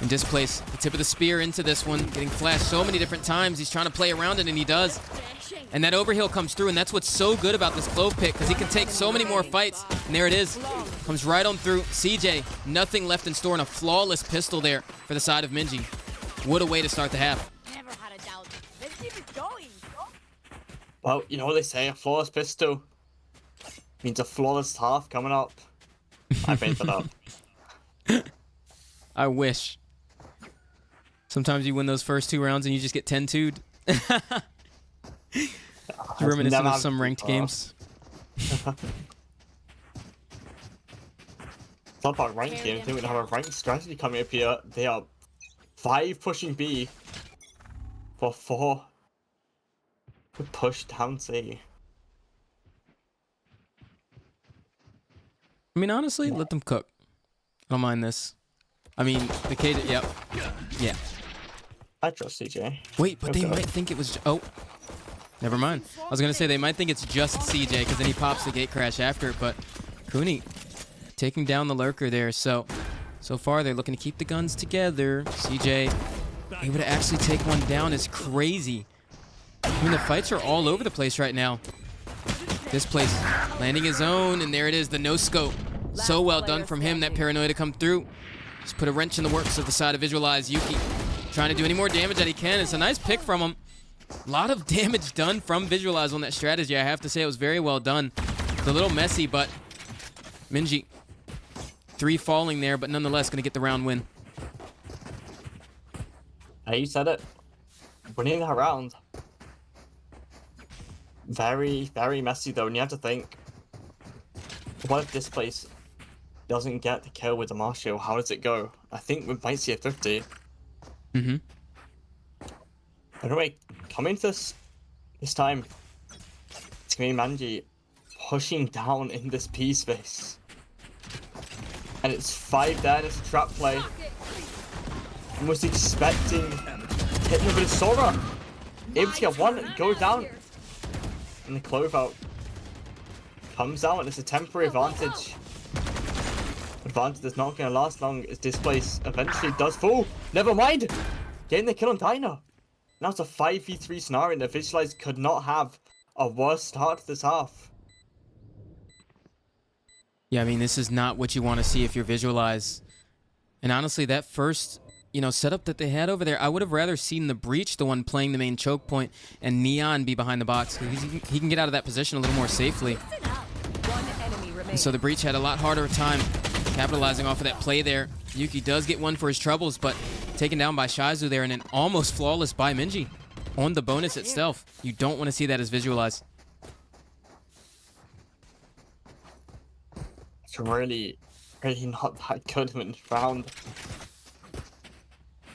And Displace the tip of the spear into this one. Getting flashed so many different times. He's trying to play around it, and he does. And that overheal comes through, and that's what's so good about this Clove Pick, because he can take so many more fights. And there it is. Comes right on through. CJ, nothing left in store, and a flawless pistol there for the side of MINJI. What a way to start the half. Never had a doubt. Let's keep it going. Well, you know what they say, a flawless pistol means a flawless half coming up. I made that up. I wish. Sometimes you win those first 2 rounds and you just get 10-2'd. Reminiscent of some ranked games. It's not about ranked games, I think we have a ranked strategy coming up here. They are 5 pushing B for 4 to push down C. I mean, honestly, let them cook. I don't mind this. I mean, the KJ, yep. Yeah. I trust CJ. Wait, but they Okay. might think it was... Oh. Never mind. I was going to say they might think it's just CJ, because then he pops the gate crash after it, but Kuni taking down the lurker there. So far, they're looking to keep the guns together. CJ able to actually take one down is crazy. I mean, the fights are all over the place right now. This place landing his own, and there it is, the no-scope. So well done from him, that paranoia to come through. Just put a wrench in the works of the side of Visualize. Yuki trying to do any more damage that he can. It's a nice pick from him. A lot of damage done from Visualize on that strategy. I have to say it was very well done. It's a little messy, but MINJI 3 falling there, but nonetheless going to get the round win. Hey, you said it. Winning that round. Very, very messy though, and you have to think, what if this place doesn't get the kill with the Marshall? How does it go? I think we might see a 50. Mm-hmm. Anyway, coming to this time, it's gonna be MINJI pushing down in this P space. And it's 5 there, and it's a trap play. I was expecting hitting him with a Sora. Able to get one, go down. And the cloveout comes out, and it's a temporary advantage. Advantage that's not going to last long as Displace eventually does fall. Never mind! Getting the kill on Dyna. Now it's a 5v3 scenario that Visualize could not have a worse start to this half. Yeah, I mean, this is not what you want to see if you're Visualize. And honestly, that first, setup that they had over there, I would have rather seen the Breach, the one playing the main choke point, and Neon be behind the box. He can get out of that position a little more safely. One enemy remaining. And so the Breach had a lot harder time capitalizing off of that play there. Yuki does get one for his troubles, but taken down by Shizu there, and then almost flawless by MINJI on the bonus itself. You don't want to see that as Visualize. It's really not that good in this round.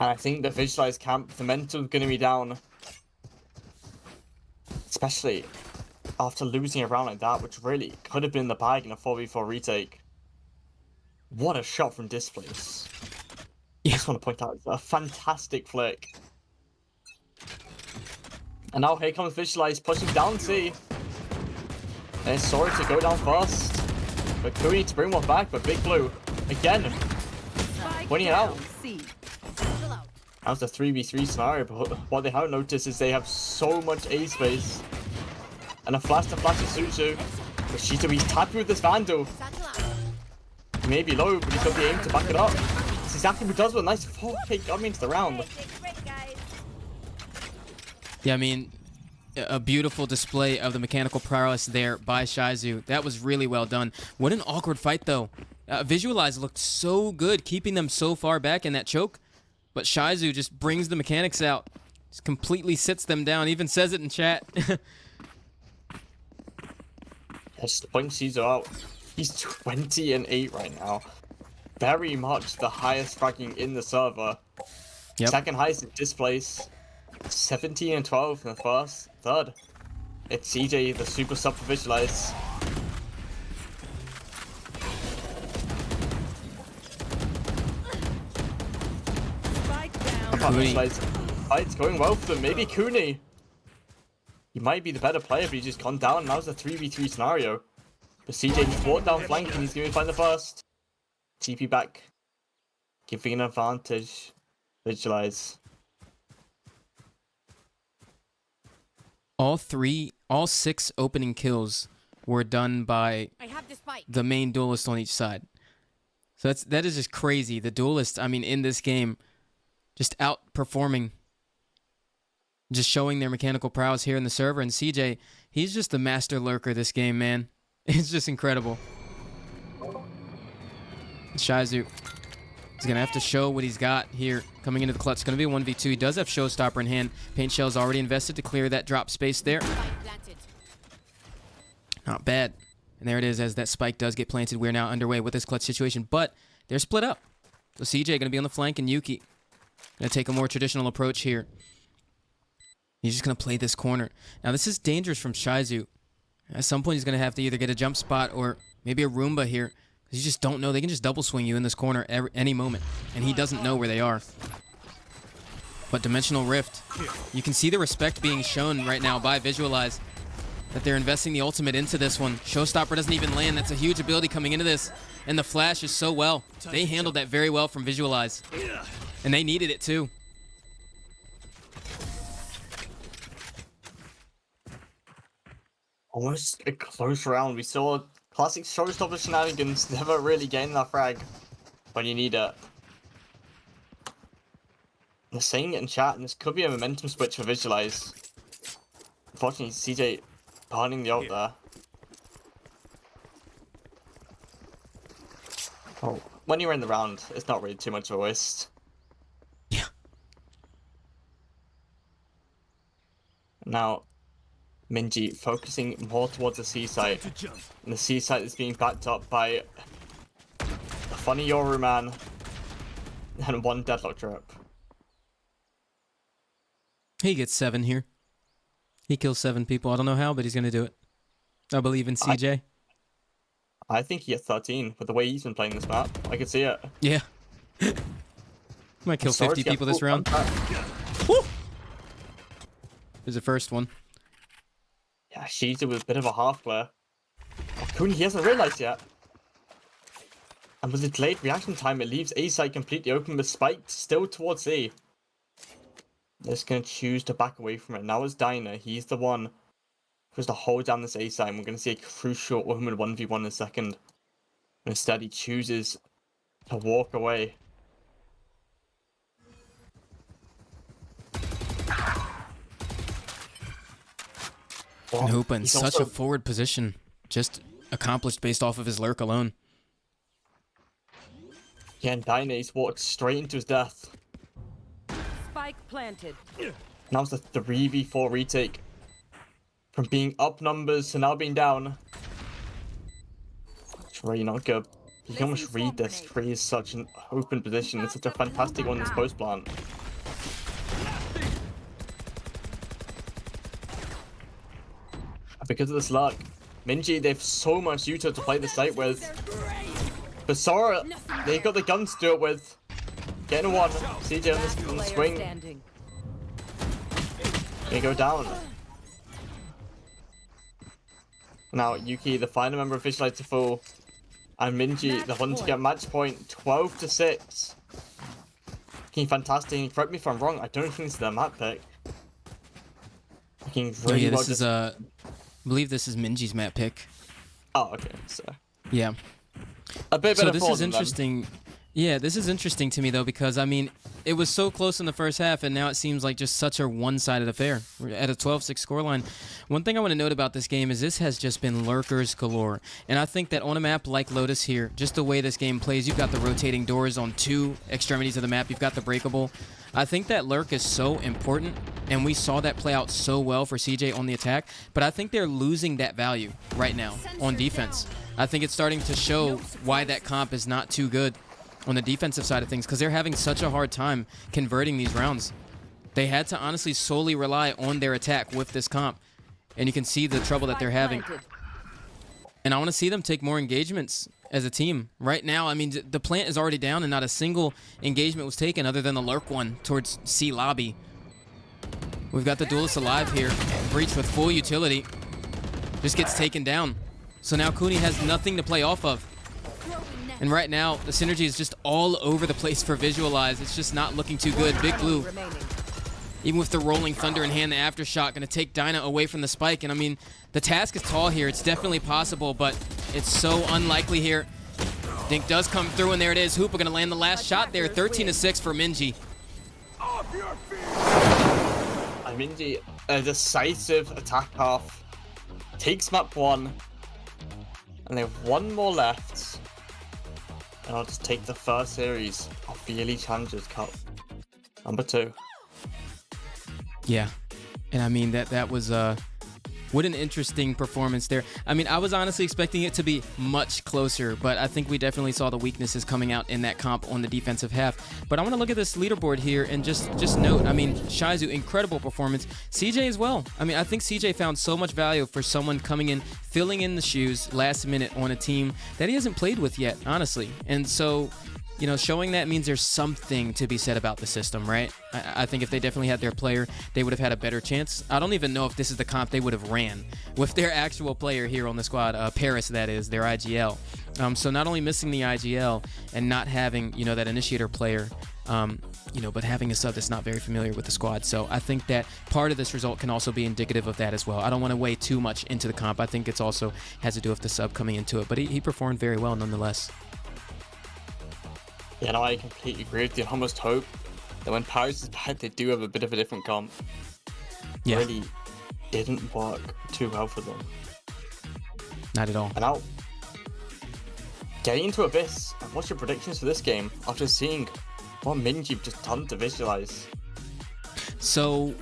And I think the Visualize camp, the mental's going to be down. Especially after losing a round like that, which really could have been in the bag in a 4v4 retake. What a shot from Displace. I just want to point out, it's a fantastic flick. And now here comes Visualize pushing down C. And it's Sora to go down first. But Kui to bring one back, but Big Blue, again, winning it out. C. That was a 3v3 scenario, but what they haven't noticed is they have so much A space. And a flash to Suzu. But Shitobi's happy with this Vandal. He may be low, but he's got the aim to back it up. That's exactly what he does with a nice 4K coming into the round. Yeah, I mean, a beautiful display of the mechanical prowess there by Shizu. That was really well done. What an awkward fight, though. Visualize looked so good, keeping them so far back in that choke. But Shizu just brings the mechanics out. Just completely sits them down. Even says it in chat. Just point Shizu out. He's 20-8 right now. Very much the highest fragging in the server. Yep. Second highest in Displace. 17-12 in the first. Third, it's CJ, the super sub for Visualize. Spike down. Visualize. Fight's going well for them. Maybe Kuni. He might be the better player, but he's just gone down. Now it's a 3v3 scenario. But CJ just walked down flank and he's going to find the first. TP back. Giving an advantage. Visualize. All 6 opening kills were done by I have the spike. the main duelist on each side. So that is just crazy. The duelist, I mean, in this game, just outperforming, just showing their mechanical prowess here in the server. And CJ, he's just the master lurker this game, man. It's just incredible. Shizu is going to have to show what he's got here coming into the clutch. It's going to be a 1v2. He does have Showstopper in hand. Paint Shell's already invested to clear that drop space there. Not bad. And there it is as that spike does get planted. We're now underway with this clutch situation, but they're split up. So CJ going to be on the flank and Yuki going to take a more traditional approach here. He's just going to play this corner. Now this is dangerous from Shizu. At some point he's going to have to either get a jump spot or maybe a Roomba here. You just don't know. They can just double swing you in this corner any moment. And he doesn't know where they are. But Dimensional Rift. You can see the respect being shown right now by Visualize. That they're investing the ultimate into this one. Showstopper doesn't even land. That's a huge ability coming into this. And the flash is so well. They handled that very well from Visualize. And they needed it too. Almost a close round. We saw classic Showstopper shenanigans, never really getting that frag when you need it. They're saying it in chat, and this could be a momentum switch for Visualize. Unfortunately, CJ burning the ult there. Oh, when you're in the round, it's not really too much of a waste. Yeah. Now, MINJI focusing more towards the C site. To jump. And the C site is being backed up by a funny Yoru man and one deadlock trap. He gets 7 here. He kills 7 people. I don't know how, but he's going to do it. I believe in CJ. I think he gets 13 with the way he's been playing this map. I could see it. Yeah. Might kill 50 people this round. Woo! There's the first one. Yeah, Shizu with a bit of a half glare. Oh, Kuni, he hasn't realized yet. And with the delayed reaction time, it leaves A side completely open with Spike still towards A. They're just going to choose to back away from it. Now it's Dyna. He's the one who's to hold down this A side. And we're going to see a crucial woman 1v1 in a second. But instead, he chooses to walk away. And Hoopa in He's such also- a forward position. Just accomplished based off of his lurk alone. Yeah, and Dyna, he's walked straight into his death. Spike planted. Now it's a 3v4 retake. From being up numbers to now being down. It's really not good. You can almost read this. Tree is such an open position. It's such a fantastic one in this post plant. Because of this luck, MINJI, they have so much Yuta to play the site with. But Sora, they got the guns to do it with. Getting one. CJ on the Player swing. standing. They go down. Now, Yuki, the final member of Visualize to fall. And MINJI, the one to get match point, 12-6. Looking fantastic. Correct me if I'm wrong, I don't think this is their map pick. Looking Oh really yeah, well. this is I believe this is Minji's map pick. Oh, okay. So Yeah. a bit So better this for is them then. interesting. Yeah, this is interesting to me though because I mean, it was so close in the first half and now it seems like just such a one-sided affair. We're at a 12-6 scoreline. One thing I want to note about this game is this has just been lurkers galore. And I think that on a map like Lotus here, just the way this game plays, you've got the rotating doors on 2 extremities of the map, you've got the breakable. I think that lurk is so important, and we saw that play out so well for CJ on the attack, but I think they're losing that value right now on defense. I think it's starting to show why that comp is not too good on the defensive side of things, because they're having such a hard time converting these rounds. They had to honestly solely rely on their attack with this comp, and you can see the trouble that they're having. And I want to see them take more engagements as a team. Right now, I mean, the plant is already down and not a single engagement was taken other than the lurk one towards C lobby. We've got the duelist alive here. Breach with full utility. Just gets taken down. So now Kuni has nothing to play off of. And right now, the synergy is just all over the place for Visualize. It's just not looking too good. Big Blue, even with the rolling thunder in hand, the aftershock going to take Dyna away from the spike. And I mean, the task is tall here. It's definitely possible, but it's so unlikely here. Dink does come through, and there it is. Hoopa going to land the last shot there. 13-6 for MINJI. And MINJI, a decisive attack half. Takes map 1. And they have 1 more left. And I'll just take the first series of VLE Challengers Cup. Number 2. Yeah, and I mean, that was what an interesting performance there. I mean, I was honestly expecting it to be much closer, but I think we definitely saw the weaknesses coming out in that comp on the defensive half. But I want to look at this leaderboard here and just note, I mean, Shizu, incredible performance. CJ as well. I mean, I think CJ found so much value for someone coming in, filling in the shoes last minute on a team that he hasn't played with yet, honestly. And so, you know, showing that means there's something to be said about the system, right? I think if they definitely had their player, they would have had a better chance. I don't even know if this is the comp they would have ran with their actual player here on the squad, Paris, that is, their IGL. So not only missing the IGL and not having, you know, that initiator player, you know, but having a sub that's not very familiar with the squad. So I think that part of this result can also be indicative of that as well. I don't want to weigh too much into the comp. I think it's also has to do with the sub coming into it, but he performed very well nonetheless. Yeah, no, I completely agree with you. I almost hope that when Paris is bad, they do have a bit of a different comp. Yeah. Really didn't work too well for them. Not at all. And now, getting into Abyss, and what's your predictions for this game after seeing what MINJI just done to Visualize? So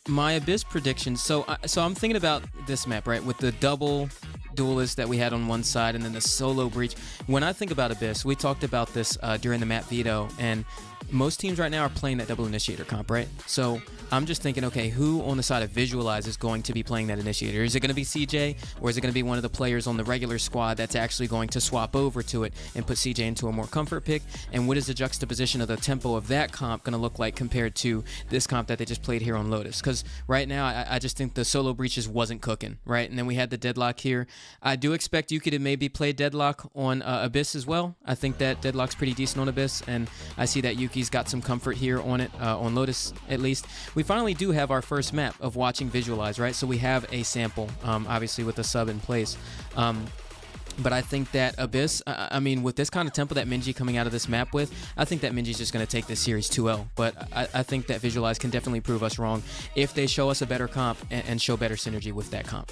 My Abyss prediction. So I'm thinking about this map, right, with the double duelist that we had on one side and then the solo breach. When I think about Abyss, we talked about this during the map veto, and most teams right now are playing that double initiator comp, right? So I'm just thinking, okay, who on the side of Visualize is going to be playing that initiator? Is it going to be CJ, or is it going to be one of the players on the regular squad that's actually going to swap over to it and put CJ into a more comfort pick? And what is the juxtaposition of the tempo of that comp going to look like compared to this comp that they just played here on Lotus? Because right now, I just think the solo breaches wasn't cooking, right? And then we had the Deadlock here. I do expect Yuki to maybe play Deadlock on Abyss as well. I think that Deadlock's pretty decent on Abyss, and I see that Yuki's got some comfort here on it, on Lotus at least. We finally do have our first map of watching Visualize, right? So we have a sample, obviously with the sub in place. But I think that Abyss, I mean, with this kind of tempo that MINJI coming out of this map with, I think that MINJI's just going to take this series 2-0. But I think that Visualize can definitely prove us wrong if they show us a better comp and show better synergy with that comp.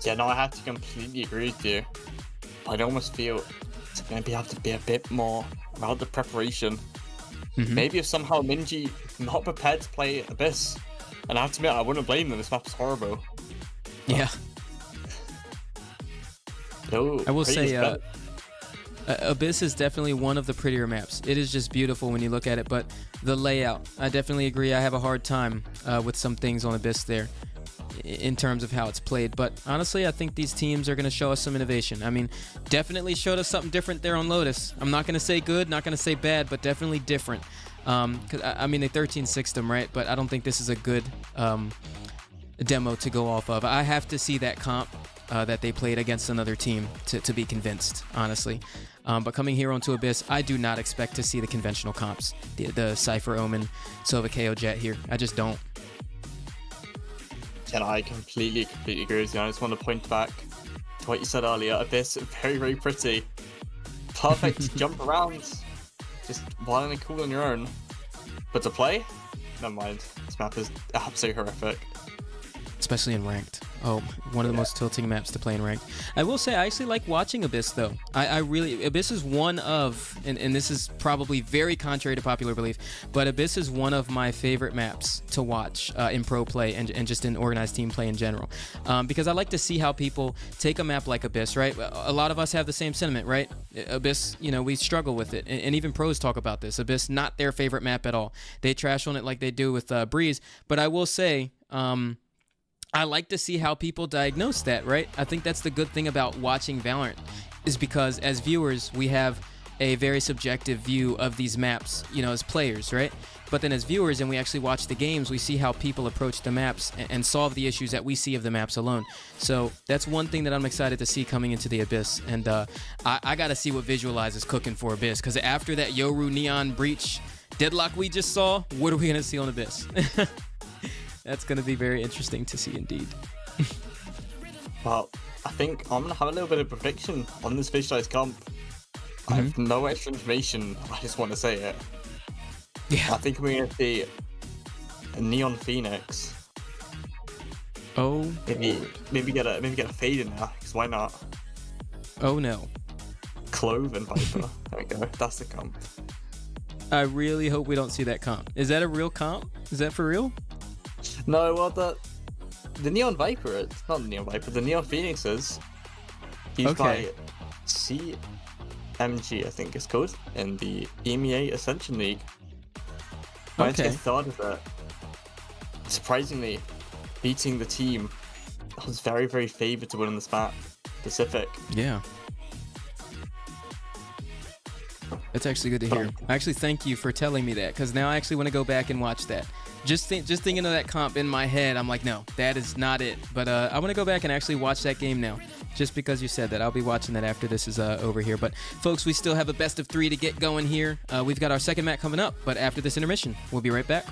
Yeah, no, I have to completely agree with you. I'd almost feel it's going to have to be a bit more about the preparation. Maybe if somehow MINJI not prepared to play Abyss, and I have to admit, I wouldn't blame them. This map is horrible. Yeah. No, I will say, Abyss is definitely one of the prettier maps. It is just beautiful when you look at it, but the layout, I definitely agree. I have a hard time with some things on Abyss there in terms of how it's played. But honestly, I think these teams are going to show us some innovation. I mean, definitely showed us something different there on Lotus. I'm not going to say good, not going to say bad, but definitely different. Because I mean, they 13-6'd them, right? But I don't think this is a good demo to go off of. I have to see that comp that they played against another team to be convinced, honestly. But coming here onto Abyss, I do not expect to see the conventional comps, the Cypher, Omen, Sova, KO, Jet here. I just don't. And I completely agree with you. I just want to point back to what you said earlier. Abyss, very, very pretty. Perfect to jump around, just wild and cool on your own. But to play? Never mind. This map is absolutely horrific. Especially in ranked. Oh, one of the most tilting maps to play in ranked. I will say, I actually like watching Abyss, though. I really, Abyss is one of, and this is probably very contrary to popular belief, but Abyss is one of my favorite maps to watch in pro play and just in organized team play in general. Because I like to see how people take a map like Abyss, right? A lot of us have the same sentiment, right? Abyss, you know, we struggle with it. And even pros talk about this. Abyss, not their favorite map at all. They trash on it like they do with Breeze. But I will say, I like to see how people diagnose that, right? I think that's the good thing about watching Valorant, is because as viewers, we have a very subjective view of these maps, you know, as players, right? But then as viewers, and we actually watch the games, we see how people approach the maps and solve the issues that we see of the maps alone. So that's one thing that I'm excited to see coming into the Abyss. And I got to see what Visualize is cooking for Abyss, because after that Yoru Neon Breach Deadlock we just saw, what are we going to see on Abyss? That's going to be very interesting to see indeed. Well, I think I'm going to have a little bit of prediction on this Visualize comp. I have no extra information, I just want to say it. Yeah. I think we're going to see a Neon Phoenix. Oh, maybe get a fade in there, because why not? Oh no. Cloven Viper. There we go. That's the comp. I really hope we don't see that comp. Is that a real comp? Is that for real? No, well, the Neon Viper, it's not the Neon Viper, the Neon Phoenix is. He's by CMG, I think it's called, in the EMEA Ascension League. Managed to get third of it. Surprisingly, beating the team that was very, very favoured to win on this map, Pacific. Yeah. That's actually good to hear. Actually, thank you for telling me that, because now I actually want to go back and watch that. Just thinking of that comp in my head, I'm like, no, that is not it. But I want to go back and actually watch that game now, just because you said that. I'll be watching that after this is over here. But folks, we still have a best of 3 to get going here. We've got our second map coming up, but after this intermission, we'll be right back.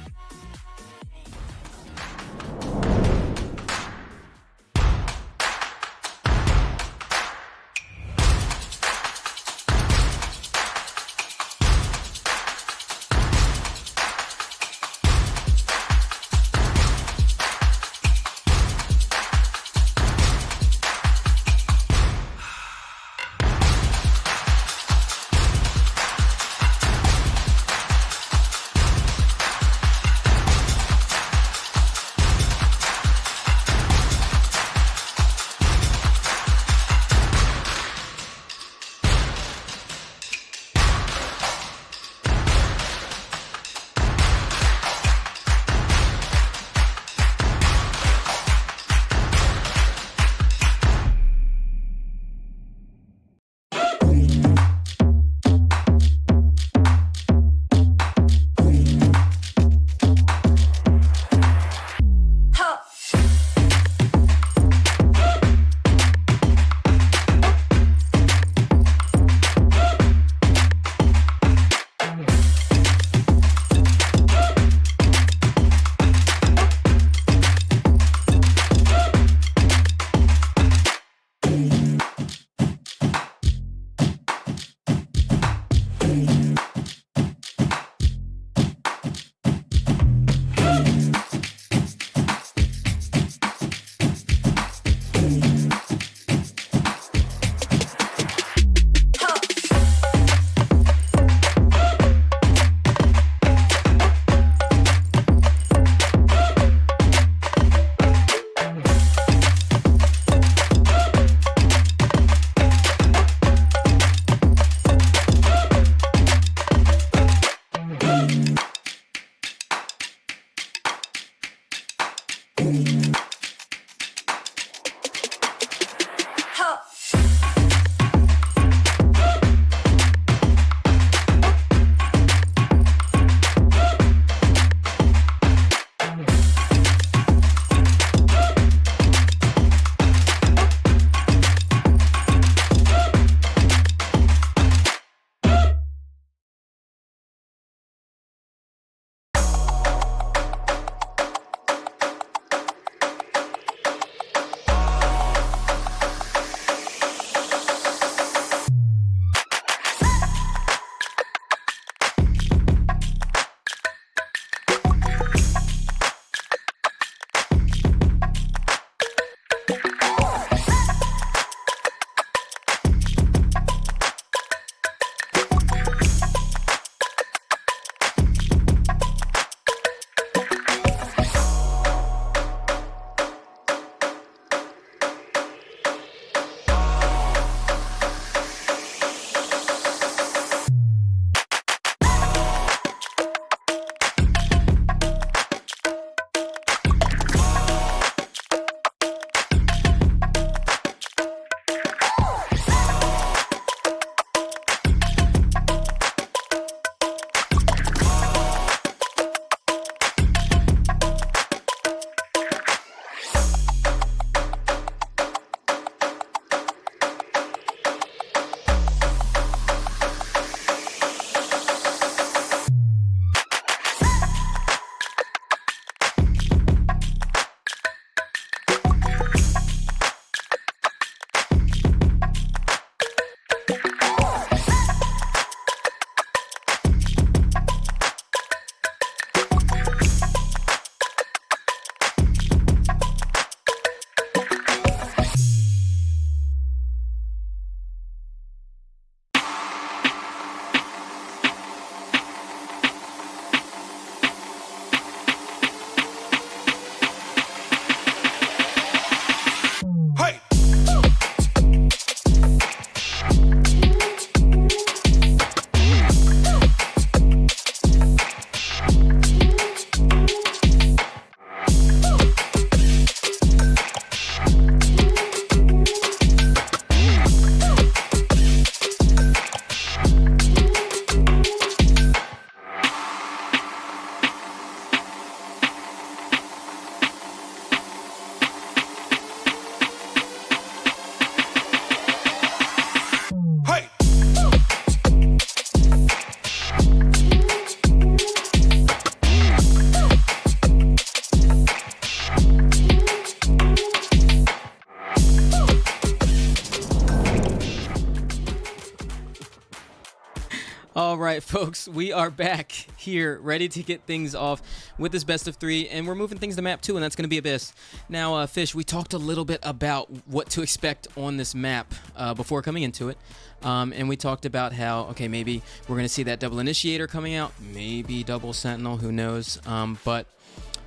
All right, folks, we are back here, ready to get things off with this best of three, and we're moving things to map 2, and that's going to be Abyss. Now, Fish, we talked a little bit about what to expect on this map before coming into it, and we talked about how, okay, maybe we're going to see that double initiator coming out, maybe double sentinel, who knows, but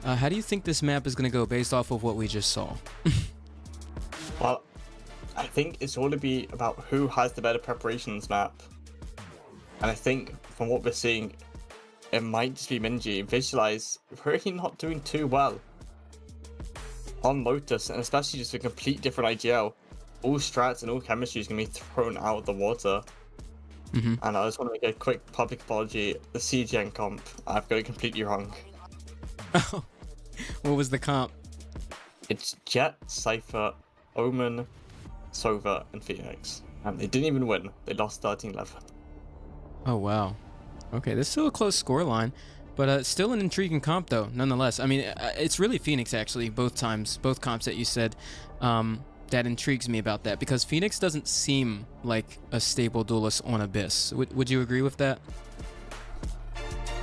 how do you think this map is going to go based off of what we just saw? Well, I think it's all to be about who has the better preparations map. And I think from what we're seeing, it might just be MINJI. Visualize really not doing too well on Lotus, and especially just a complete different IGL. All strats and all chemistry is going to be thrown out of the water. And I just want to make a quick public apology. The CGN comp, I've got it completely wrong. Oh, what was the comp? It's Jet, Cypher, Omen, Sova, and Phoenix. And they didn't even win. They lost 13-11. Oh, wow. Okay, there's still a close scoreline, but still an intriguing comp, though, nonetheless. I mean, it's really Phoenix, actually, both comps that you said, that intrigues me about that, because Phoenix doesn't seem like a stable duelist on Abyss. Would you agree with that?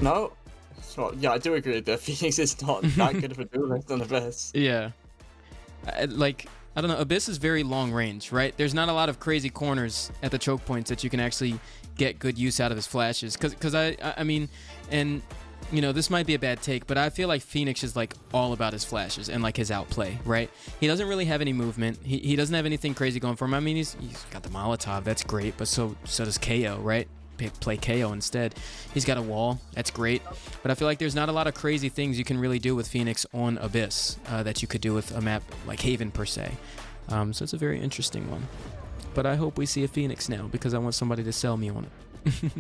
No, it's not. Yeah, I do agree that Phoenix is not that good of a duelist on Abyss. Yeah. Like, I don't know, Abyss is very long range, right? There's not a lot of crazy corners at the choke points that you can actually get good use out of his flashes. Because I mean, and, you know, this might be a bad take, but I feel like Phoenix is, like, all about his flashes and, like, his outplay, right? He doesn't really have any movement. He doesn't have anything crazy going for him. I mean, he's got the Molotov. That's great, but so does KO, right? play KO instead. He's got a wall. That's great. But I feel like there's not a lot of crazy things you can really do with Phoenix on Abyss that you could do with a map like Haven per se. So it's a very interesting one. But I hope we see a Phoenix now because I want somebody to sell me on it.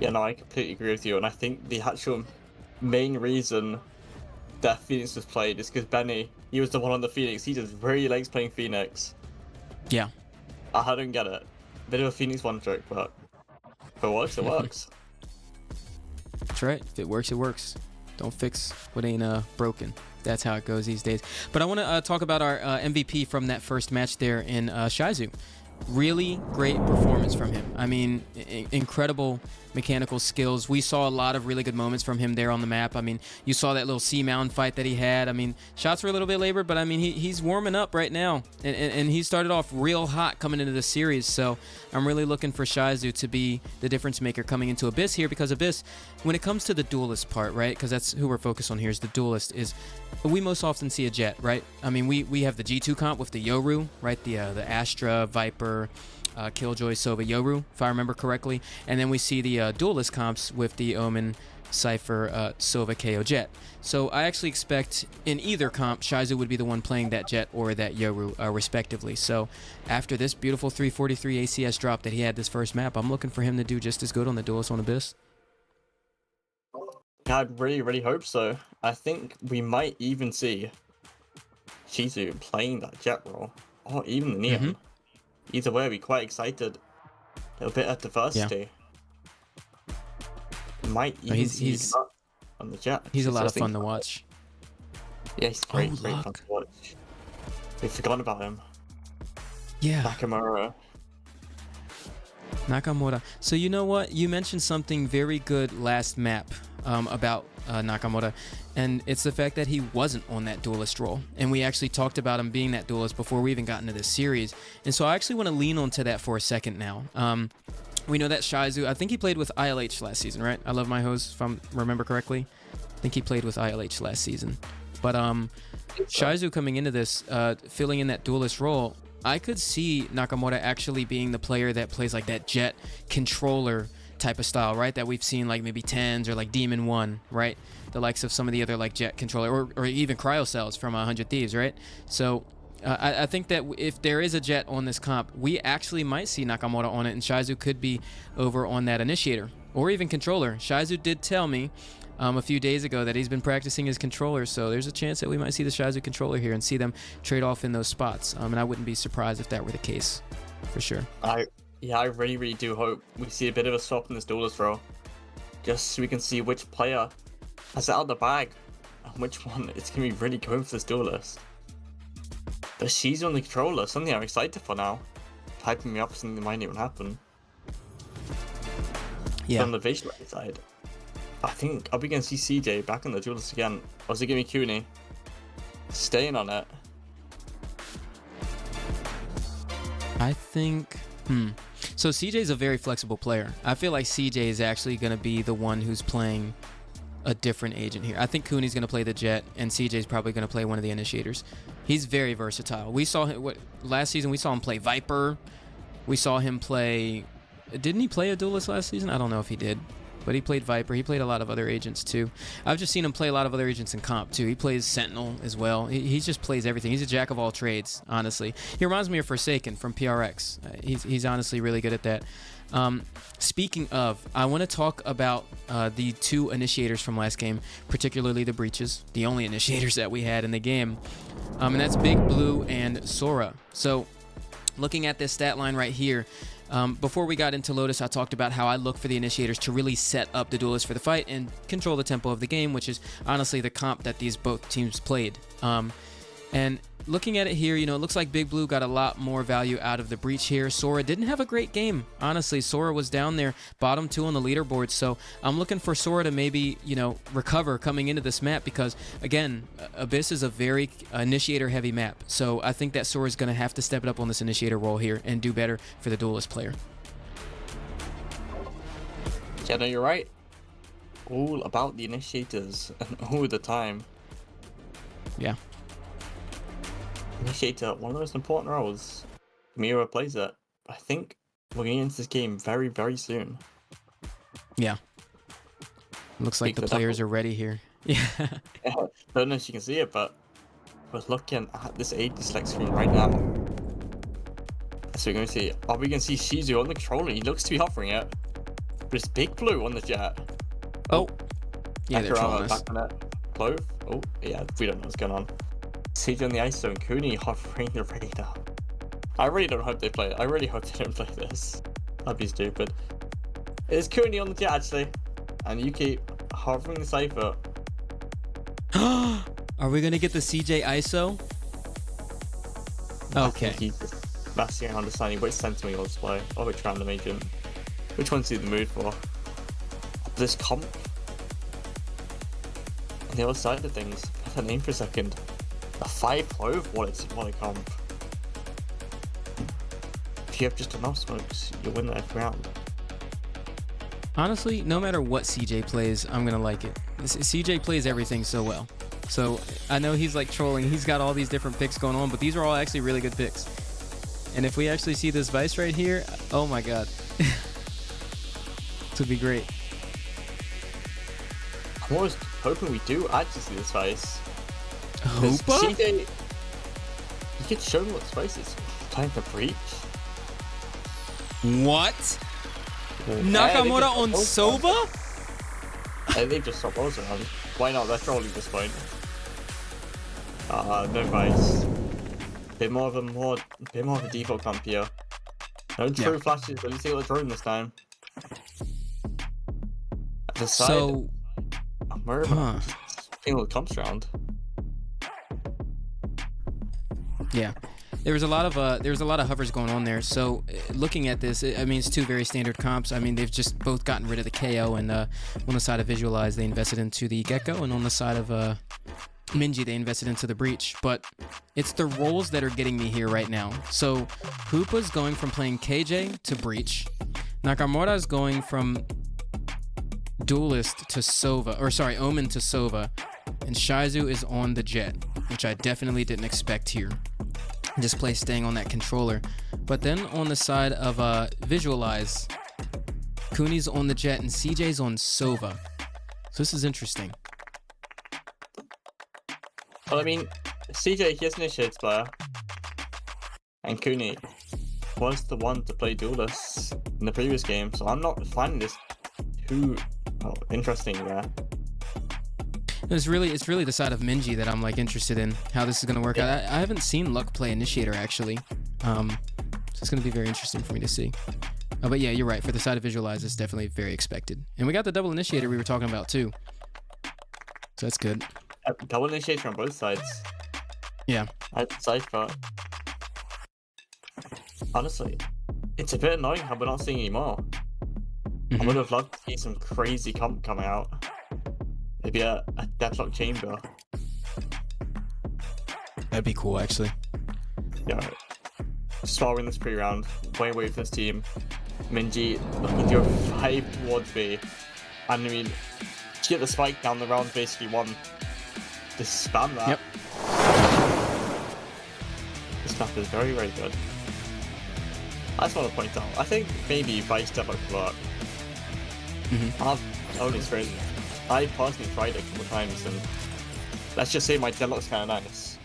Yeah, no, I completely agree with you. And I think the actual main reason that Phoenix was played is because Benny, he was the one on the Phoenix. He just really likes playing Phoenix. Yeah. I don't get it. Bit of a Phoenix one trick, but if it works, it works. That's right. If it works, it works. Don't fix what ain't broken. That's how it goes these days. But I want to talk about our MVP from that first match there in Shizu. Really great performance from him. I mean, incredible mechanical skills. We saw a lot of really good moments from him there on the map. I mean, you saw that little C-mound fight that he had. I mean, shots were a little bit labored, but I mean, he's warming up right now. And he started off real hot coming into the series. So I'm really looking for Shizu to be the difference maker coming into Abyss here, because Abyss, when it comes to the duelist part, right? Because that's who we're focused on here, is the duelist, is we most often see a Jet, right? I mean, we have the G2 comp with the Yoru, right? The Astra, Viper, Killjoy, Sova, Yoru, if I remember correctly. And then we see the duelist comps with the Omen, Cypher, Sova, KO, Jet. So I actually expect in either comp, Shizu would be the one playing that Jet or that Yoru, respectively. So after this beautiful 343 ACS drop that he had this first map, I'm looking for him to do just as good on the duelist on Abyss. I really, really hope so. I think we might even see Shizu playing that Jet role, or even the Neon. Either way, I'd be quite excited. A little bit of diversity. Might even see him on the Jet. He's a lot of fun to watch. Yeah, he's great, great fun to watch. We've forgotten about him. Yeah. Nakamura. So you know what? You mentioned something very good last map about Nakamura, and it's the fact that he wasn't on that duelist role. And we actually talked about him being that duelist before we even got into this series. And so I actually want to lean onto that for a second now. We know that Shizu, I think he played with ILH last season, right? I love my host, if I remember correctly. I think he played with ILH last season. But Shizu coming into this, filling in that duelist role, I could see Nakamura actually being the player that plays like that Jet controller type of style, right? That we've seen like maybe Tens or like Demon 1, right? The likes of some of the other like Jet controller or even Cryo Cells from 100 Thieves, right? So I think that if there is a Jet on this comp, we actually might see Nakamura on it, and Shizu could be over on that Initiator or even controller. Shizu did tell me a few days ago that he's been practicing his controller, so there's a chance that we might see the Shizu controller here and see them trade off in those spots. And I wouldn't be surprised if that were the case, for sure. I really, really do hope we see a bit of a swap in this duelist role, just so we can see which player has it out of the bag and which one is going to be really going for this duelist. But she's on the controller, something I'm excited for now. Hyping me up for something that might even happen. Yeah. But on the visual side, I think I'll be going to see CJ back on the duelist again. Or is it going to be CUNY? Staying on it. I think... So CJ's a very flexible player. I feel like CJ is actually going to be the one who's playing a different agent here. I think CUNY's going to play the Jet, and CJ's probably going to play one of the Initiators. He's very versatile. We saw him last season. We saw him play Viper. We saw him play... Didn't he play a duelist last season? I don't know if he did. But he played Viper. He played a lot of other agents too. I've just seen him play a lot of other agents in comp too. He plays Sentinel as well. He just plays everything. He's a jack of all trades, honestly. He reminds me of Forsaken from PRX. He's honestly really good at that. Speaking of, I want to talk about the two Initiators from last game, particularly the Breaches, the only Initiators that we had in the game. And that's Big Blue and Sora. So looking at this stat line right here, before we got into Lotus, I talked about how I look for the Initiators to really set up the duelists for the fight and control the tempo of the game, which is honestly the comp that these both teams played. And looking at it here, you know, it looks like Big Blue got a lot more value out of the Breach here. Sora didn't have a great game, honestly. Sora was down there, bottom 2 on the leaderboard, so I'm looking for Sora to maybe, you know, recover coming into this map because, again, Abyss is a very Initiator-heavy map, so I think that Sora's going to have to step it up on this Initiator role here and do better for the Duelist player. Yeah, no, you're right. All about the Initiators and all the time. Yeah. Initiator, one of the most important roles. Mira plays it. I think getting into this game very, very soon. Yeah. Looks like the players are ready here. Yeah. I don't know if you can see it, but we're looking at this AD select screen right now. So we're going to see, are we going to see Shizu on the controller? He looks to be hovering it. But it's Big Blue on the jet. Oh. Yeah, they're trolling us. Clove? Oh, yeah, we don't know what's going on. CJ on the ISO and Cooney hovering the radar. I really don't hope they play it. I really hope they don't play this. That'd be stupid. It's Cooney on the jet, actually. And Yuki hovering the Cypher. Are we gonna get the CJ ISO? Okay. He's messing around deciding which center we want to play, or which random agent. Which one's he in the mood for? This comp. On the other side of things, what's that name for a second? A 5 Clove? What a comp. If you have just enough smokes, you'll win that round. Honestly, no matter what CJ plays, I'm gonna like it. CJ plays everything so well. So I know he's like trolling. He's got all these different picks going on, but these are all actually really good picks. And if we actually see this Vice right here, oh my god. This would be great. I'm always hoping we do actually see this Vice. Hoopa? CJ, you could show me what this Vice is. Time for Breach. What? Nakamura on Sova? And they just swap those around. Why not? They're trolling this point. No Vice. Bit more of a default comp here. No true flashes, but at least they got the drone this time. At the side, So, being all the comps around. yeah. There was a lot of hovers going on there. So looking at this, I mean, it's two very standard comps. I mean, they've just both gotten rid of the KO, and on the side of Visualize, they invested into the Gecko, and on the side of MINJI, they invested into the Breach. But it's the roles that are getting me here right now. So Hoopa's going from playing KJ to Breach. Nakamura's going from Duelist to Sova, or sorry, Omen to Sova, and Shizu is on the Jet, which I definitely didn't expect here. This play staying on that controller. But then on the side of Visualize, Cooney's on the Jet and CJ's on Sova. So this is interesting. Well, I mean, CJ, he is an initiated player. And Cooney was the one to play Duelists in the previous game, so I'm not finding this too interesting there. It's really the side of MINJI that I'm like interested in how this is going to work out. I haven't seen Luck play Initiator actually, so it's going to be very interesting for me to see. But yeah, you're right. For the side of Visualize, it's definitely very expected. And we got the double Initiator we were talking about too, so that's good. Double Initiator on both sides. Yeah. I'd say, but honestly, it's a bit annoying how we're not seeing any more. I would have loved to see some crazy comp coming out. Maybe a Deadlock Chamber. That'd be cool, actually. Yeah. Sparring this pre-round. Way away for this team. MINJI looking to go 5 towards B. And I mean, to get the spike down, the round basically won. Just spam that. Yep. This map is very, very good. I just want to point out, I think maybe Vice Deadlock could work. I've only experienced it. I personally tried it a couple times, and let's just say my Deadlock's kind of nice.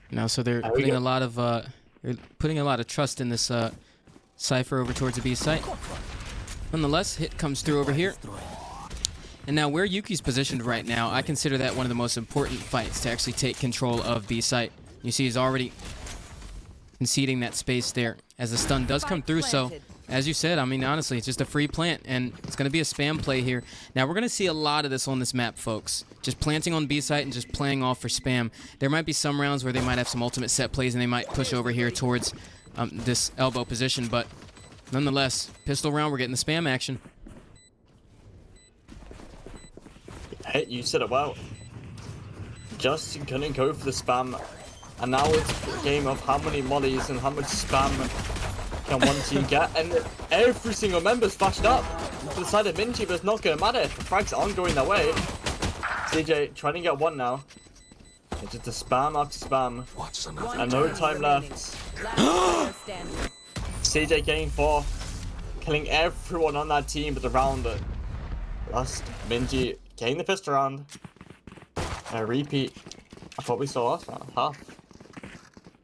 Now, so they're putting a lot of trust in this Cypher over towards the B site. Nonetheless, hit comes through over here. And now where Yuki's positioned right now, I consider that one of the most important fights to actually take control of B site. You see he's already conceding that space there as the stun does come through. So as you said, I mean, honestly, it's just a free plant, and it's going to be a spam play here. Now, we're going to see a lot of this on this map, folks. Just planting on B site and just playing off for spam. There might be some rounds where they might have some ultimate set plays, and they might push over here towards this elbow position, but nonetheless, pistol round, we're getting the spam action. Hey, you said it well. Just gonna go for the spam, and now it's a game of how many mollies and how much spam can one team get, and every single member's flashed up to the side of MINJI, but it's not gonna matter if the frags aren't going their way. CJ trying to get one now. It's just a spam after spam. What's another? One And no enemy time remaining. left. Last player standing. CJ getting 4. Killing everyone on that team but the round that last. MINJI getting the pistol round. A repeat of what we saw last round. Half.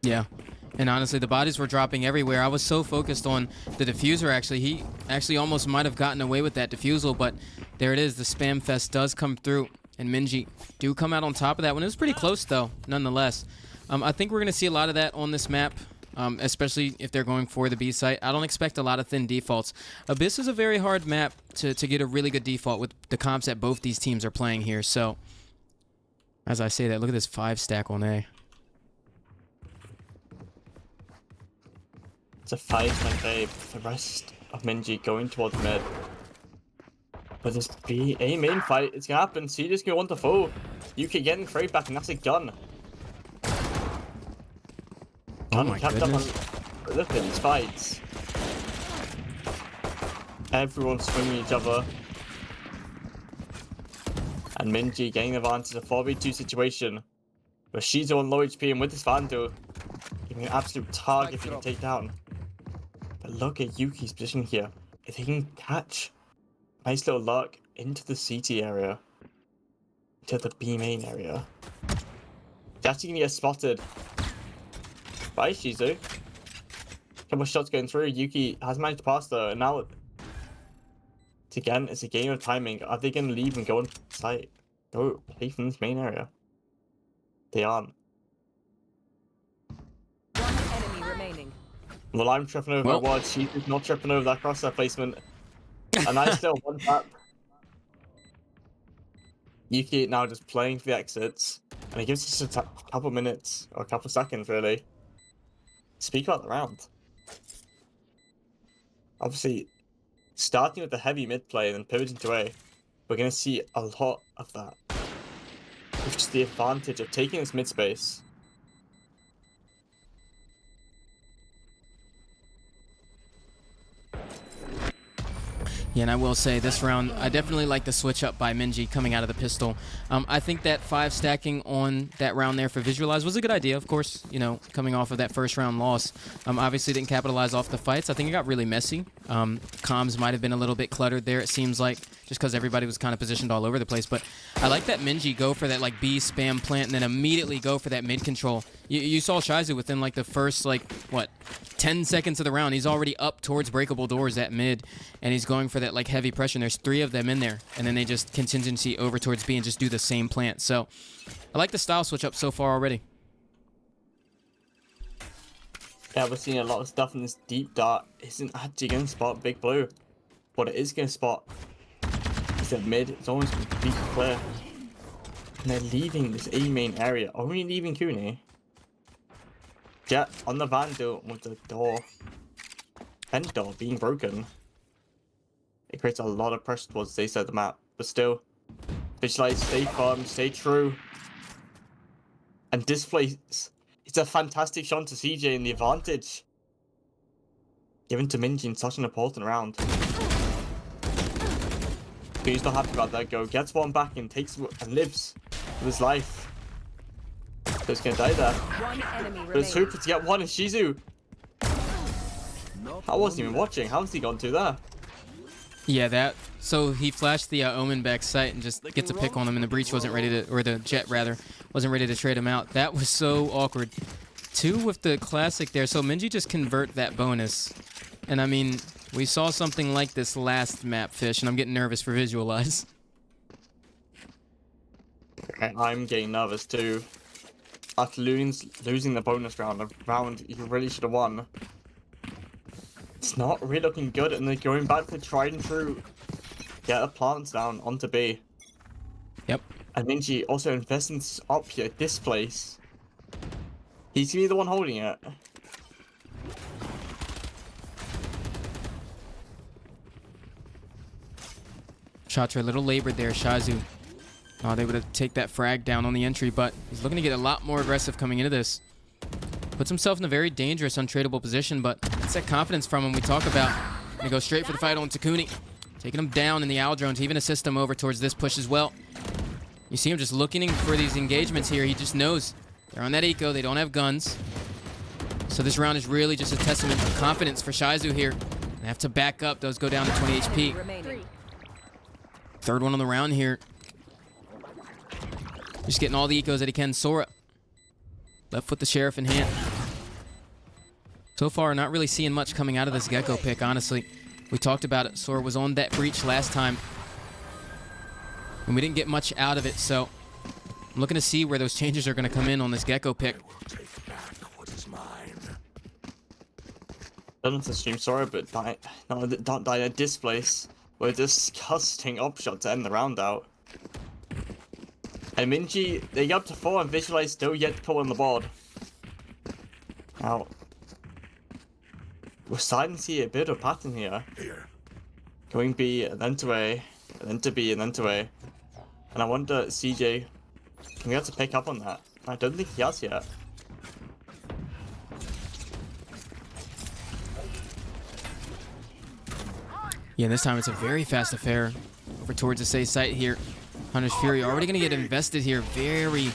Yeah. And honestly, the bodies were dropping everywhere. I was so focused on the diffuser, actually. He actually almost might have gotten away with that defusal, but there it is. The spam fest does come through, and MINJI do come out on top of that one. It was pretty close, though, nonetheless. I think we're going to see a lot of that on this map, especially if they're going for the B site. I don't expect a lot of thin defaults. Abyss is a very hard map to get a really good default with the comps that both these teams are playing here. So, as I say that, look at this 5 stack on A. It's a 5-stack A. The rest of MINJI going towards mid. But this B A main fight, it's gonna happen. CJ's gonna want to fall. UK getting trade back, and that's a gun. Oh my Kept goodness. Up on, look at these fights. Everyone's swinging each other. And MINJI getting the advantage of a 4v2 situation. Where she's on low HP and with this Vandal, giving an absolute target if you can take down. But look at Yuki's position here. If he can catch nice little luck into the CT area, to the B main area, he's actually gonna get spotted by Shizu. Couple shots going through. Yuki has managed to pass though, and now it's a game of timing. Are they gonna leave and go on site? Go play from this main area? They aren't. One enemy remaining. Well, I'm tripping over Well. my ward. Shizu's not tripping over that crosshair placement. A nice little one tap. Yuki now just playing for the exits, and he gives us a couple minutes or a couple seconds really. Speak about the round. Obviously, starting with the heavy mid play and then pivoting to A, we're going to see a lot of that. Which is the advantage of taking this mid space. Yeah, and I will say this round, I definitely like the switch up by MINJI coming out of the pistol. I think that 5 stacking on that round there for Visualize was a good idea, of course, you know, coming off of that first round loss. Obviously didn't capitalize off the fights. I think it got really messy. Comms might have been a little bit cluttered there, it seems like, just because everybody was kind of positioned all over the place. But I like that MINJI go for that like B spam plant and then immediately go for that mid control. You saw Shizu within like the first, like, what, 10 seconds of the round, he's already up towards breakable doors at mid, and he's going for that like heavy pressure, and there's 3 of them in there, and then they just contingency over towards B and just do the same plant. So I like the style switch up so far already. Yeah, we're seeing a lot of stuff in this deep dart. Isn't actually going to spot Big Blue. What it is going to spot is that mid. It's almost completely clear. And they're leaving this A main area. Only leaving Kuni. Jet on the Vandal with the door. Vent door being broken. It creates a lot of pressure towards the A side of the map. But still, Visualize, stay firm, stay true. And displace. It's a fantastic shot to CJ in the advantage. Given to MINJI in such an important round. He's not happy about that go. Gets one back and takes and lives with his life. So he's gonna die there. One enemy But it's remaining. Hooper to get one and Shizu. I wasn't even watching. How's he gone to there? Yeah, that. So he flashed the Omen back sight and just gets a pick on him, and the breach wasn't ready to, or the jet rather, wasn't ready to trade him out. That was so awkward. 2 with the classic there. So MINJI just convert that bonus. And I mean, we saw something like this last map, Fish, and I'm getting nervous for Visualize. I'm getting nervous too. After losing the bonus round, a round you really should have won. It's not really looking good, and they're going back for tried and true. Get the plants down onto B. Yep. And MINJI also investing up here, this place. He's gonna be the one holding it. Shots are a little labored there, Shizu. They would have take that frag down on the entry, but he's looking to get a lot more aggressive coming into this. Puts himself in a very dangerous, untradeable position, but it's that confidence from him we talk about. Gonna go straight for the fight on Takuni. Taking him down in the owl drones, even assist him over towards this push as well. You see him just looking for these engagements here. He just knows they're on that eco. They don't have guns. So this round is really just a testament to confidence for Shizu here. They have to back up. Those go down to 20 Enemy HP. remaining. Third one on the round here. Just getting all the ecos that he can. Sora. Left foot the Sheriff in hand. So far, not really seeing much coming out of this Gecko pick, honestly. We talked about it. Sora was on that breach last time. And we didn't get much out of it, so I'm looking to see where those changes are going to come in on this Gecko pick. Take back what is mine. Doesn't to stream Sora, but don't die at displace. We're disgusting upshot to end the round out. And MINJI, they get up to 4 and Visualize still yet to pull on the board. Now, we're starting to see a bit of a pattern here. Here. Going B, and then to A, and then to B, and then to A. And I wonder, CJ, can we have to pick up on that? I don't think he has yet. Yeah, this time it's a very fast affair. Over towards the safe site here. Hunter's Fury already going to get invested here. Very,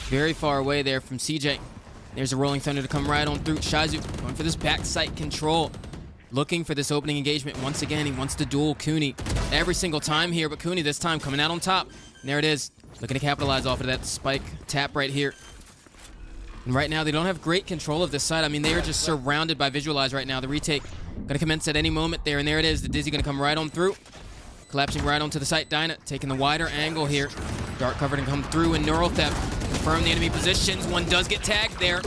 very far away there from CJ. There's a Rolling Thunder to come right on through. Shizu going for this back site control. Looking for this opening engagement. Once again, he wants to duel Cooney every single time here, but Cooney this time coming out on top. And there it is. Looking to capitalize off of that spike tap right here. And right now, they don't have great control of this side. I mean, they are just surrounded by Visualize right now. The retake going to commence at any moment there. And there it is. The Dizzy going to come right on through. Collapsing right onto the site. Dyna taking the wider angle here. Dark cover to come through and Neural Theft. Confirm the enemy positions. One does get tagged there.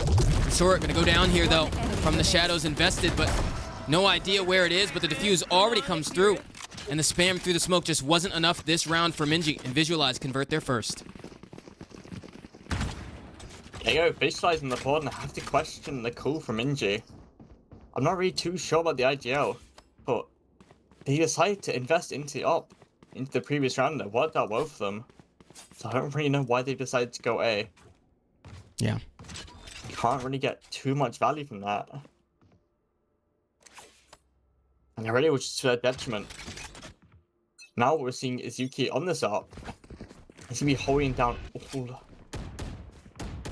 Sora going to go down here, though, from the shadows invested, but no idea where it is, but the defuse already comes through. And the spam through the smoke just wasn't enough this round for MINJI, and Visualize convert their first. There you go, Visualize in the board, and I have to question the call from MINJI. I'm not really too sure about the IGL, but they decided to invest into the previous round. It worked out well for them. So I don't really know why they decided to go A. Yeah. You can't really get too much value from that. And already was just to their detriment. Now what we're seeing is Yuki on this up. He's gonna be holding down all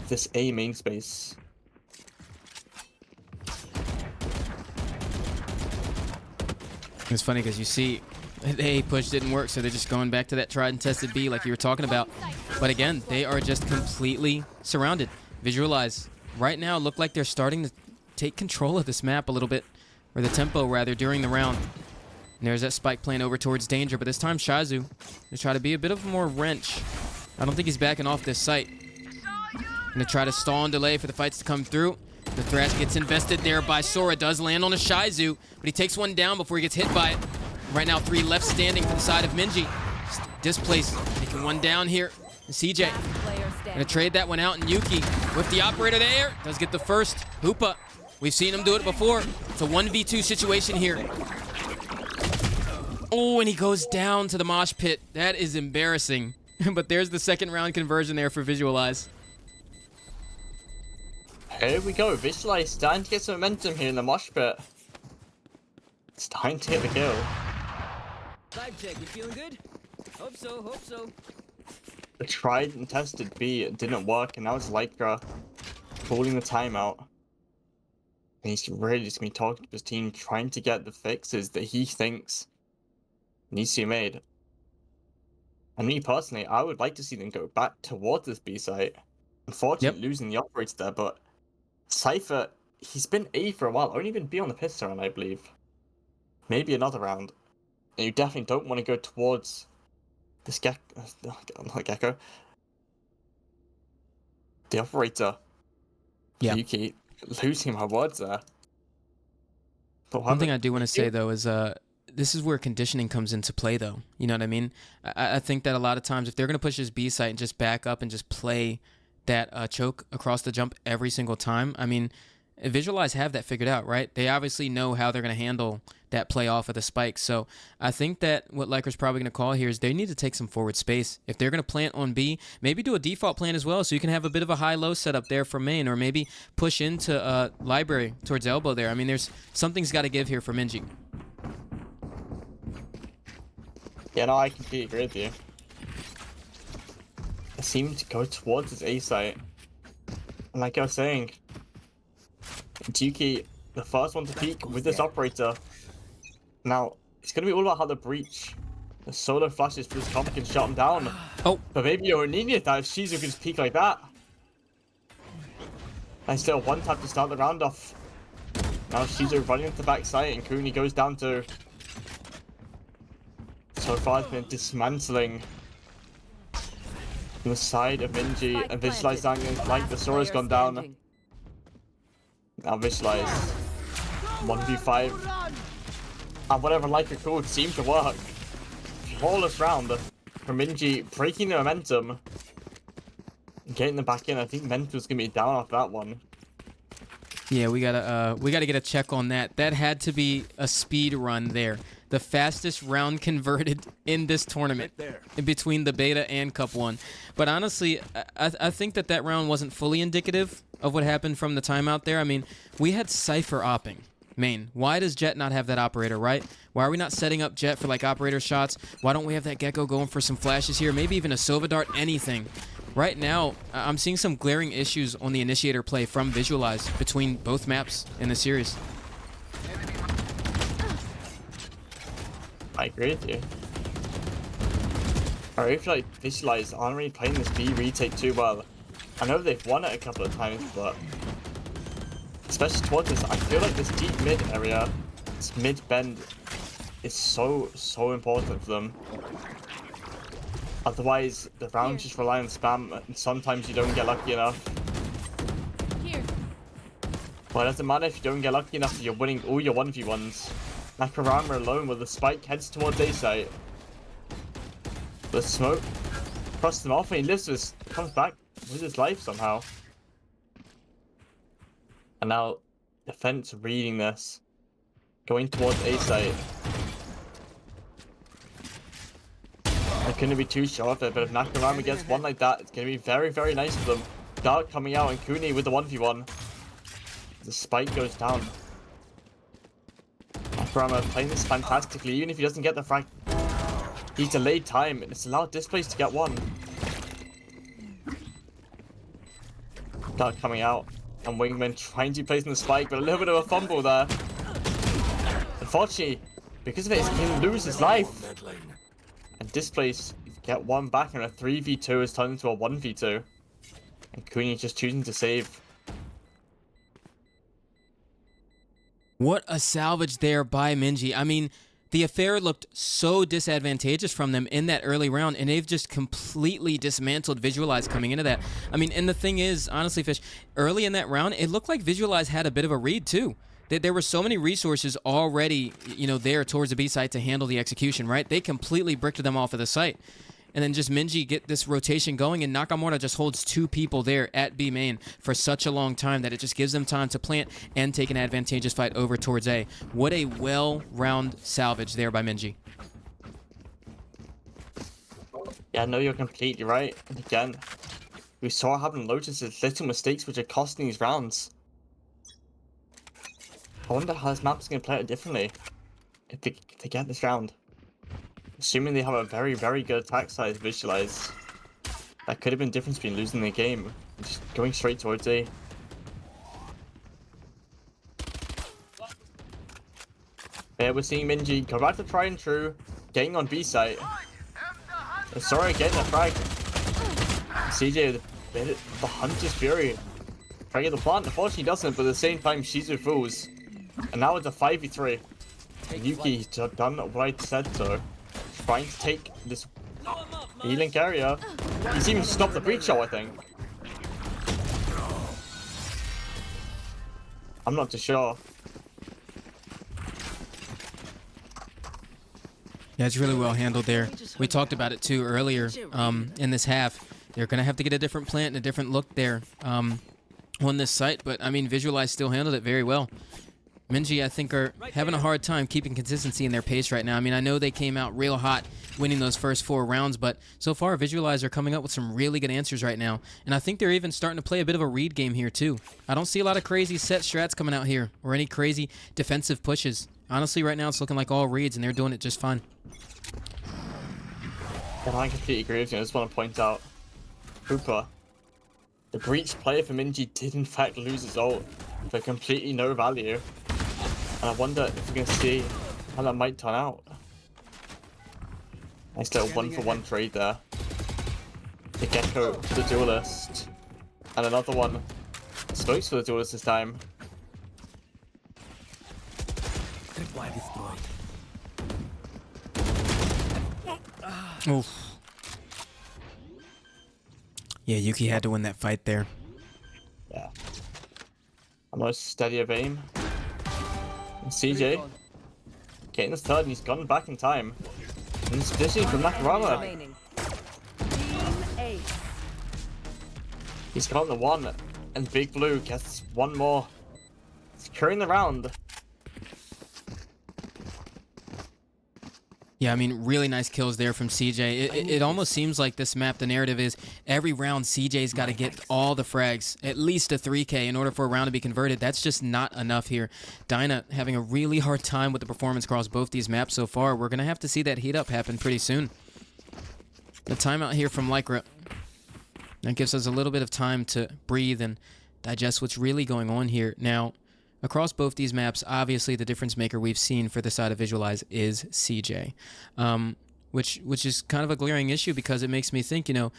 this A main space. It's funny because you see the A push didn't work, so they're just going back to that tried and tested B like you were talking about. But again, they are just completely surrounded. Visualize right now look like they're starting to take control of this map a little bit, or the tempo rather, during the round. And there's that spike playing over towards Danger, but this time Shizu to try to be a bit of a more wrench. I don't think he's backing off this site. Gonna try to stall and delay for the fights to come through. The Thrash gets invested there by Sora, does land on a Shizu, but he takes one down before he gets hit by it. Right now, 3 left standing for the side of MINJI. Just displaced, taking one down here. And CJ gonna trade that one out, and Yuki with the operator there does get the first. Hoopa, we've seen him do it before. It's a 1v2 situation here. Oh, and he goes down to the mosh pit. That is embarrassing. But there's the second round conversion there for Visualize. Here we go, Visualize starting to get some momentum here in the mosh pit. It's time to hit the kill. Vibe check, you feeling good? Hope so, hope so. The tried and tested B didn't work, and now it's Lycra calling the timeout. And he's really just been talking to his team, trying to get the fixes that he thinks needs to be made. And me personally, I would like to see them go back towards this B site. Unfortunately, losing the operator there, but Cypher, he's been A for a while, only been B on the pistol round, I believe. Maybe another round. And you definitely don't want to go towards this not Gecko. The operator. Yeah. Yuki, losing my words there. But One thing I do want to say, though, is this is where conditioning comes into play, though. You know what I mean? I think that a lot of times, if they're going to push this B site and just back up and just play that choke across the jump every single time, I mean, Visualize have that figured out, right? They obviously know how they're going to handle that play off of the spike. So I think that what Lycra's probably going to call here is they need to take some forward space. If they're going to plant on B, maybe do a default plan as well, so you can have a bit of a high-low setup there for main, or maybe push into library towards elbow there. I mean, something's got to give here for MINJI. Yeah, no, I completely agree with you. seem to go towards his A site. And like I was saying, Juki, the first one to peek with this operator. Now, it's going to be all about how the breach, the solo flashes for this comp can shut him down. Oh. But maybe you're needed that if Shizu can just peek like that. And still one tap to start the round off. Now Shizu running into the back site and Kuni goes down to. So far it's been dismantling the side of MINJI and Visualize down like the Sora's gone down. Now Visualize 1v5. And whatever like it could seemed to work. Flawless round from MINJI, breaking the momentum. Getting them back in. I think Mental's gonna be down off that one. Yeah, we gotta get a check on that. That had to be a speed run there. The fastest round converted in this tournament, in between the beta and Cup 1. But honestly, I think that round wasn't fully indicative of what happened from the timeout there. I mean, we had Cypher opping main. Why does Jet not have that operator, right? Why are we not setting up Jet for like operator shots? Why don't we have that Gecko going for some flashes here? Maybe even a Sova Dart, anything. Right now, I'm seeing some glaring issues on the initiator play from Visualize between both maps in the series. I agree with you. I really feel like Visualize aren't really playing this B retake too well. I know they've won it a couple of times, but especially towards this, I feel like this deep mid area, this mid bend, is so important for them. Otherwise, the rounds just rely on spam, and sometimes you don't get lucky enough. Here. Well, it doesn't matter if you don't get lucky enough, you're winning all your 1v1s. Nakarama alone with the spike heads towards A site. The smoke crosses him off and he lives this, comes back with his life somehow. And now, defense reading this. Going towards A site. I couldn't be too sure of it, but if Nakarama gets one like that, it's going to be very nice for them. Dark coming out and Kuni with the 1v1. The spike goes down. Nakarama playing this fantastically, even if he doesn't get the frag. He's delayed time, and it's allowed Displace to get one. Dark coming out, and Wingman trying to place in the spike, but a little bit of a fumble there. Unfortunately, because of it, he can lose his life. And Displace get one back, and a 3v2 is turned into a 1v2. And Kuni just choosing to save. What a salvage there by MINJI. I mean, the affair looked so disadvantageous from them in that early round, and they've just completely dismantled Visualize coming into that. I mean, and the thing is, honestly, Fish, early in that round, it looked like Visualize had a bit of a read, too. There were so many resources already, you know, there towards the B site to handle the execution, right? They completely bricked them off of the site. And then just MINJI get this rotation going, and Nakamura just holds two people there at B main for such a long time that it just gives them time to plant and take an advantageous fight over towards A. What a well-round salvage there by MINJI. Yeah, no, you're completely right. And again, we saw having Lotus's little mistakes which are costing these rounds. I wonder how this map's going to play it differently if they get this round. Assuming they have a very good attack size Visualize, that could have been the difference between losing the game and just going straight towards A. Yeah, we're seeing MINJI go back to try and true, getting on B site. Sorry, getting a frag. CJ, the Hunter's Fury. Trying to get the plant, unfortunately doesn't, but at the same time, Shizu fools. And now it's a 5v3. Yuki's done what I said so. Trying to take this E-Link area. He's even stopped the breach shot, I think. I'm not too sure. Yeah, it's really well handled there. We talked about it too earlier in this half. They're going to have to get a different plant and a different look there on this site. But, I mean, Visualize still handled it very well. MINJI, I think, are having a hard time keeping consistency in their pace right now. I mean, I know they came out real hot winning those first 4 rounds, but so far, Visualize are coming up with some really good answers right now. And I think they're even starting to play a bit of a read game here, too. I don't see a lot of crazy set strats coming out here or any crazy defensive pushes. Honestly, right now, it's looking like all reads, and they're doing it just fine. Yeah, I completely agree with you. I just want to point out Cooper. The breach player for MINJI did in fact lose his ult for completely no value. And I wonder if we're going to see how that might turn out. Nice little 1-for-1 trade there. The Gecko for the Duelist. And another one. Smokes for the Duelist this time. Tripwire destroyed. Oof. Yeah, Yuki had to win that fight there. Yeah. Almost steady of aim. And CJ getting the third, and he's gone back in time. And he's positioning from Nakarama. Remaining. Team Ace. He's got the one, and Big Blue gets one more. Securing the round. Yeah, I mean, really nice kills there from CJ. It almost seems like this map, the narrative is every round CJ's got to get all the frags, at least a 3K in order for a round to be converted. That's just not enough here. Dyna having a really hard time with the performance across both these maps so far. We're going to have to see that heat up happen pretty soon. The timeout here from Lycra. That gives us a little bit of time to breathe and digest what's really going on here. Now, across both these maps, obviously the difference maker we've seen for the side of Visualize is CJ, which is kind of a glaring issue because it makes me think, you know,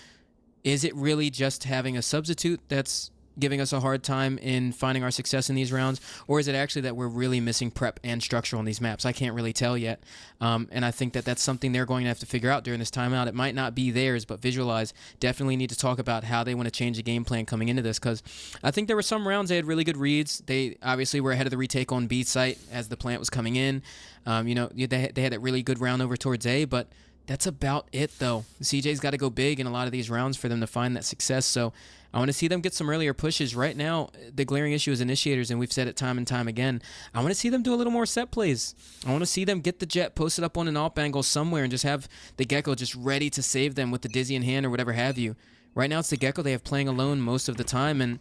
is it really just having a substitute that's giving us a hard time in finding our success in these rounds, or is it actually that we're really missing prep and structure on these maps? I can't really tell yet, and I think that that's something they're going to have to figure out during this timeout. It might not be theirs, but Visualize definitely need to talk about how they want to change the game plan coming into this, because I think there were some rounds they had really good reads. They obviously were ahead of the retake on B site as the plant was coming in. You know, they had that really good round over towards A, but that's about it, though. CJ's got to go big in a lot of these rounds for them to find that success, so I want to see them get some earlier pushes. Right now, the glaring issue is initiators, and we've said it time and time again. I want to see them do a little more set plays. I want to see them get the jet posted up on an op angle somewhere and just have the Gecko just ready to save them with the Dizzy in hand or whatever have you. Right now, it's the Gecko they have playing alone most of the time, and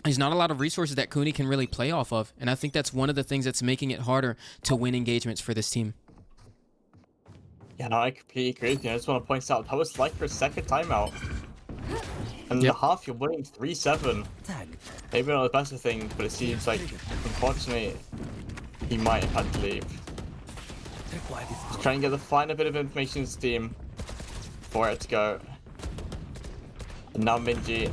there's not a lot of resources that Cooney can really play off of, and I think that's one of the things that's making it harder to win engagements for this team. Yeah, no, I completely agree with you. I just want to point out that was like her second timeout. And in the half, you're winning 3-7. Maybe not the best of things, but it seems like, unfortunately, he might have had to leave. Just trying to get the final bit of information in Steam for it to go. And now MINJI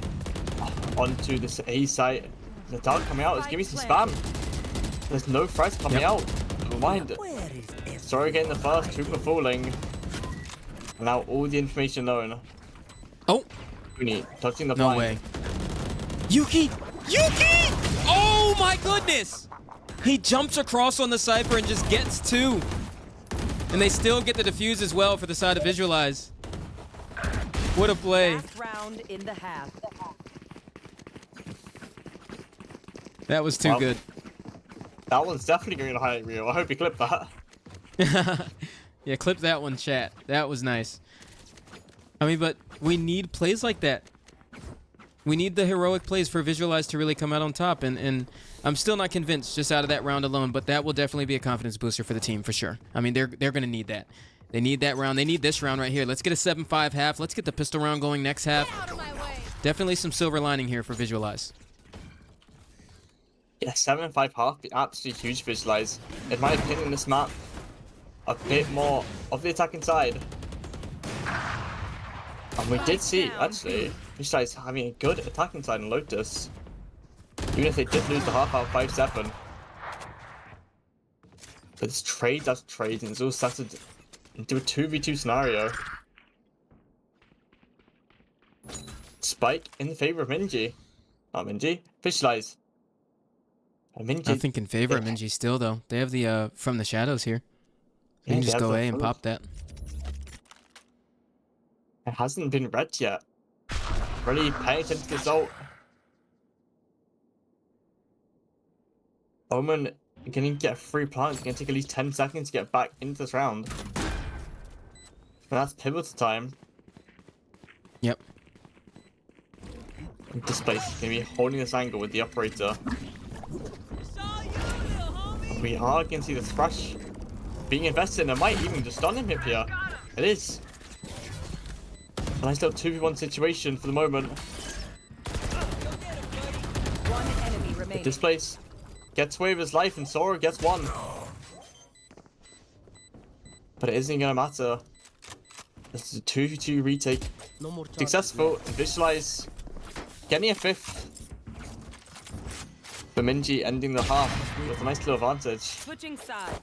onto this A site. The dart coming out is giving me some spam. There's no threats coming out. Never mind. Sorry getting the first, Cooper falling. And now all the information known. Oh! Touching the no blind. way. Yuki! Yuki! Oh my goodness! He jumps across on the Cypher and just gets two. And they still get the defuse as well for the side of Visualize. What a play. Last round in the half. That was too good. That one's definitely going to highlight reel. I hope you clip that. Yeah, clip that one, chat. That was nice. I mean, but we need plays like that. We need the heroic plays for Visualize to really come out on top, and I'm still not convinced just out of that round alone, but that will definitely be a confidence booster for the team for sure. I mean, they're going to need that. They need that round. They need this round right here. Let's get a 7-5 half. Let's get the pistol round going next half. Definitely some silver lining here for Visualize. Yeah, 7-5 half be absolutely huge for Visualize. In my opinion, this map, a bit more of the attacking side. And we did see, actually, Visualize having a good attacking side in Lotus. Even if they did lose the half out 5-7. But this trade after trade, and it's all started into a 2v2 scenario. Spike in favor of MINJI. Not MINJI, Visualize. I think in favor of MINJI still, though. They have the From the Shadows here. You can just go A and pop that. It hasn't been read yet. Really pay attention to this ult. Omen gonna get a free plant. It's gonna take at least 10 seconds to get back into this round. And that's pivotal time. Yep. And Displace is gonna be holding this angle with the operator. We are gonna see the thrash being invested in. It might even just stun him here. It is. And Nice little 2v1 situation for the moment. One enemy remaining. Displace gets away with his life and Sora gets one. But it isn't gonna matter. This is a 2v2 retake. No more charges Successful. left. Visualize getting a 5th. For MINJI ending the half with a nice little advantage. Switching sides.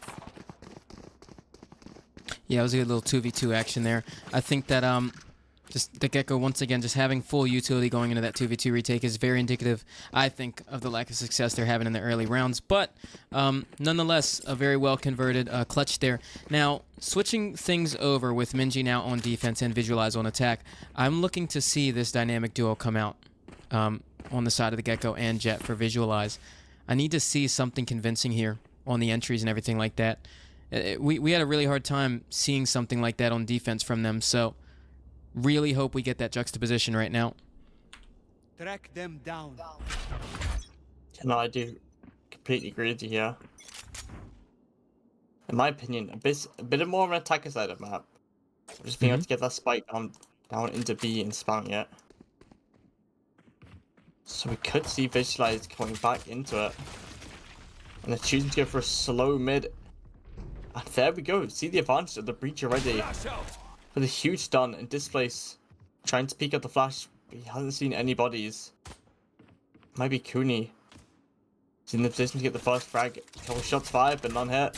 Yeah, it was a good little 2v2 action there. I think that just the Gecko once again just having full utility going into that 2v2 retake is very indicative, I think, of the lack of success they're having in the early rounds. But nonetheless, a very well converted clutch there. Now, switching things over with MINJI now on defense and Visualize on attack, I'm looking to see this dynamic duo come out on the side of the Gecko and Jet for Visualize. I need to see something convincing here on the entries and everything like that. We had a really hard time seeing something like that on defense from them, so really hope we get that juxtaposition right now. Track them down. No, I do completely agree with you here. In my opinion, a bit more of an attacker side of the map. Just being able to get that spike down into B and spamming it. So we could see Visualize coming back into it. And they're choosing to go for a slow mid. And there we go. See the advantage of the breach already. With a huge stun and Displace trying to peek at the flash. But he hasn't seen any bodies. Might be Cooney. He's in the position to get the first frag. A couple shots fired, but none hit.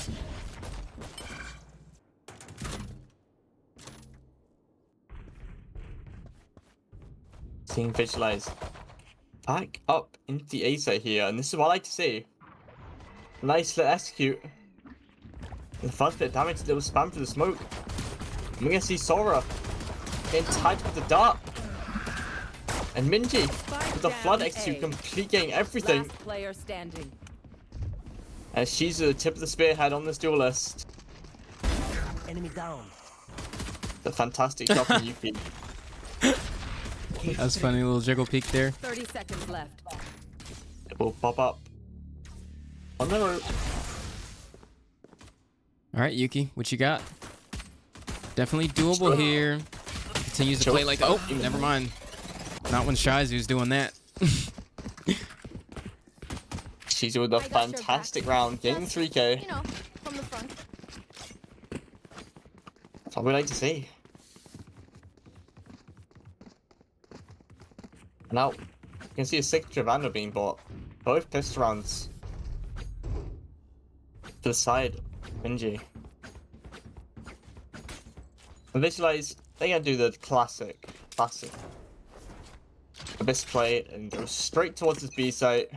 Seeing Visualize back up into the A site here, and this is what I like to see. Nice little execute. The first bit of damage, little spam through the smoke. And we're gonna see Sora getting tagged with the dart. And MINJI with the flood execute, complete getting everything. Last player standing. And she's at the tip of the spearhead on this duel list. Enemy down. The fantastic job from Yuki. That was a funny little jiggle peek there. 30 seconds left. It will pop up. On the rope. All right, Yuki, what you got? Definitely doable here. Continues to play like, oh, never mind. Not when Shizu's doing that. She's with a fantastic round, getting 3k. You know, from the front. That's what we like to see. Now, you can see a 6th Giovanna being bought. Both pistol rounds. To the side, MINJI. And Visualize, they're gonna do the classic Abyss play and go straight towards this B site.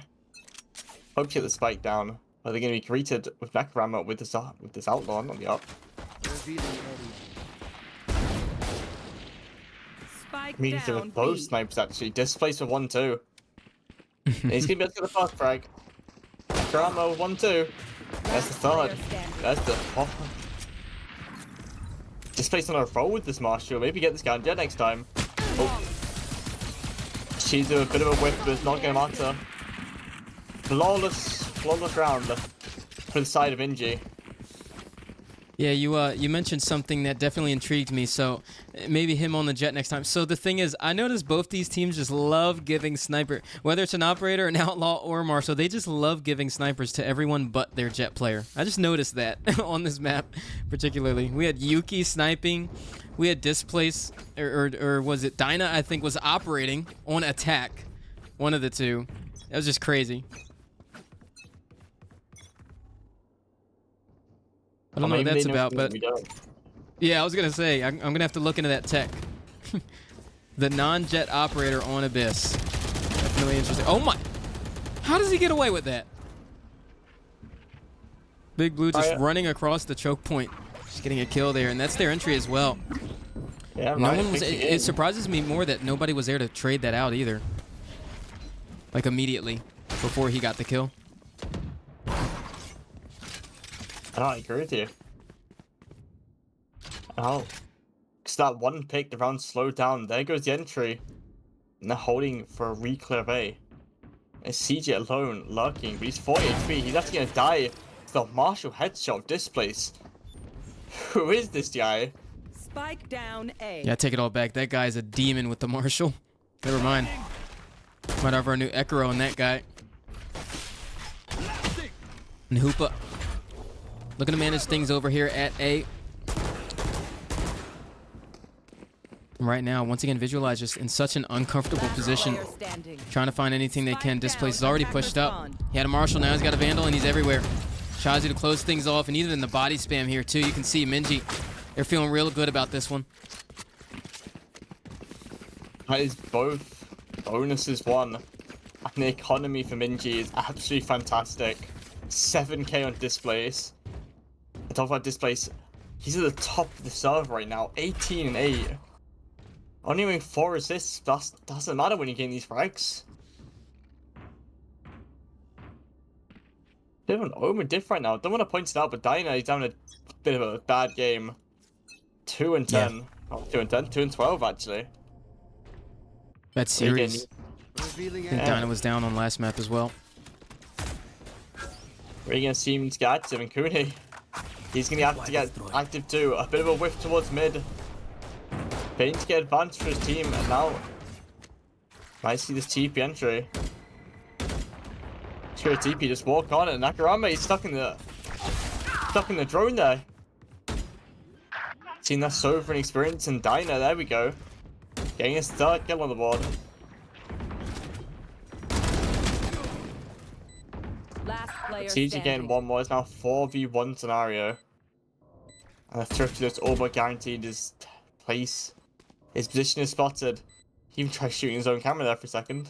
Hope to get the spike down. But they're gonna be greeted with Nakarama with this outlaw on the up. Spike Means down. with both B. snipers actually. Displaced for 1-2. And he's gonna be able to get the first frag. Nakarama with 1-2. That's the third. That's the fourth. Displaced on a roll with this Marshall. Maybe get this guy on Jet next time. Oh. She's a bit of a whiff, but it's not gonna matter. Flawless round for the side of MINJI. Yeah, you mentioned something that definitely intrigued me, so maybe him on the Jet next time. So the thing is, I noticed both these teams just love giving sniper, whether it's an operator, an outlaw, or Marshall, they just love giving snipers to everyone but their Jet player. I just noticed that on this map particularly. We had Yuki sniping, we had Displace, or was it Dinah, I think, was operating on attack. One of the two. That was just crazy. I don't know what that's about, but yeah, I was gonna say I'm gonna have to look into that tech. The non-Jet operator on Abyss. Definitely interesting. Oh my! How does he get away with that? Big Blue just running across the choke point, just getting a kill there, and that's their entry as well. Yeah, No right. one was. It surprises me more that nobody was there to trade that out either. Like immediately before he got the kill. I agree with you. Oh. Because that one pick, the round slowed down. There goes the entry. And they're holding for a re-clear of A. And CJ alone, lurking. But he's 40 HP. He's actually going to die. The Marshall headshot of Displace. Who is this guy? Spike down A. Yeah, take it all back. That guy's a demon with the Marshall. Never mind. Might have our new Ekro on that guy. And Hoopa looking to manage things over here at A. Right now, once again, Visualize just in such an uncomfortable position. Player standing. Trying to find anything they can. Spike Displace is down, already attacker pushed up. spawn. He had a Marshall, now he's got a Vandal, and he's everywhere. Shazu to close things off, and even in the body spam here, too. You can see MINJI, they're feeling real good about this one. That is both bonuses won. And the economy for MINJI is absolutely fantastic. 7k on Displace. I talk about Displace. He's at the top of the server right now. 18 and 8. Only winning 4 assists. That doesn't matter when you gain these frags. Bit of an Omen diff right now. Don't want to point it out, but Dyna is having a bit of a bad game. 2 and 10. Yeah. Oh, 2 and 10. 2 and 12 actually. That series, Revealing I think area. Dyna was down on last map as well. We're gonna see him get active, and Cooney. He's gonna have to get active too. A bit of a whiff towards mid. Pain to get advanced for his team, and now might see this TP entry. Sure, TP just walk on it, and Nakarama he's stuck in the drone there. Seen that Sovereign experience and Dyna. There we go. Getting his third kill on the board. Last player TG standing. getting one more. It's now 4v1 scenario. And the Thrifty looks all but guaranteed his place. His position is spotted. He even tried shooting his own camera there for a second.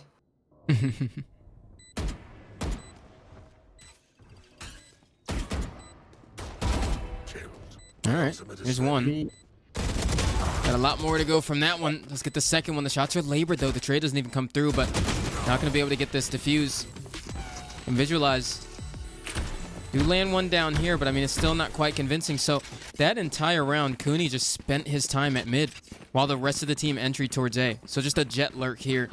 Alright, here's one. Got a lot more to go from that one. Let's get the second one. The shots are labored though. The trade doesn't even come through, but not going to be able to get this diffuse. And Visualize. Do land one down here, but I mean, it's still not quite convincing. So that entire round, Cooney just spent his time at mid while the rest of the team entry towards A. So just a jet lurk here.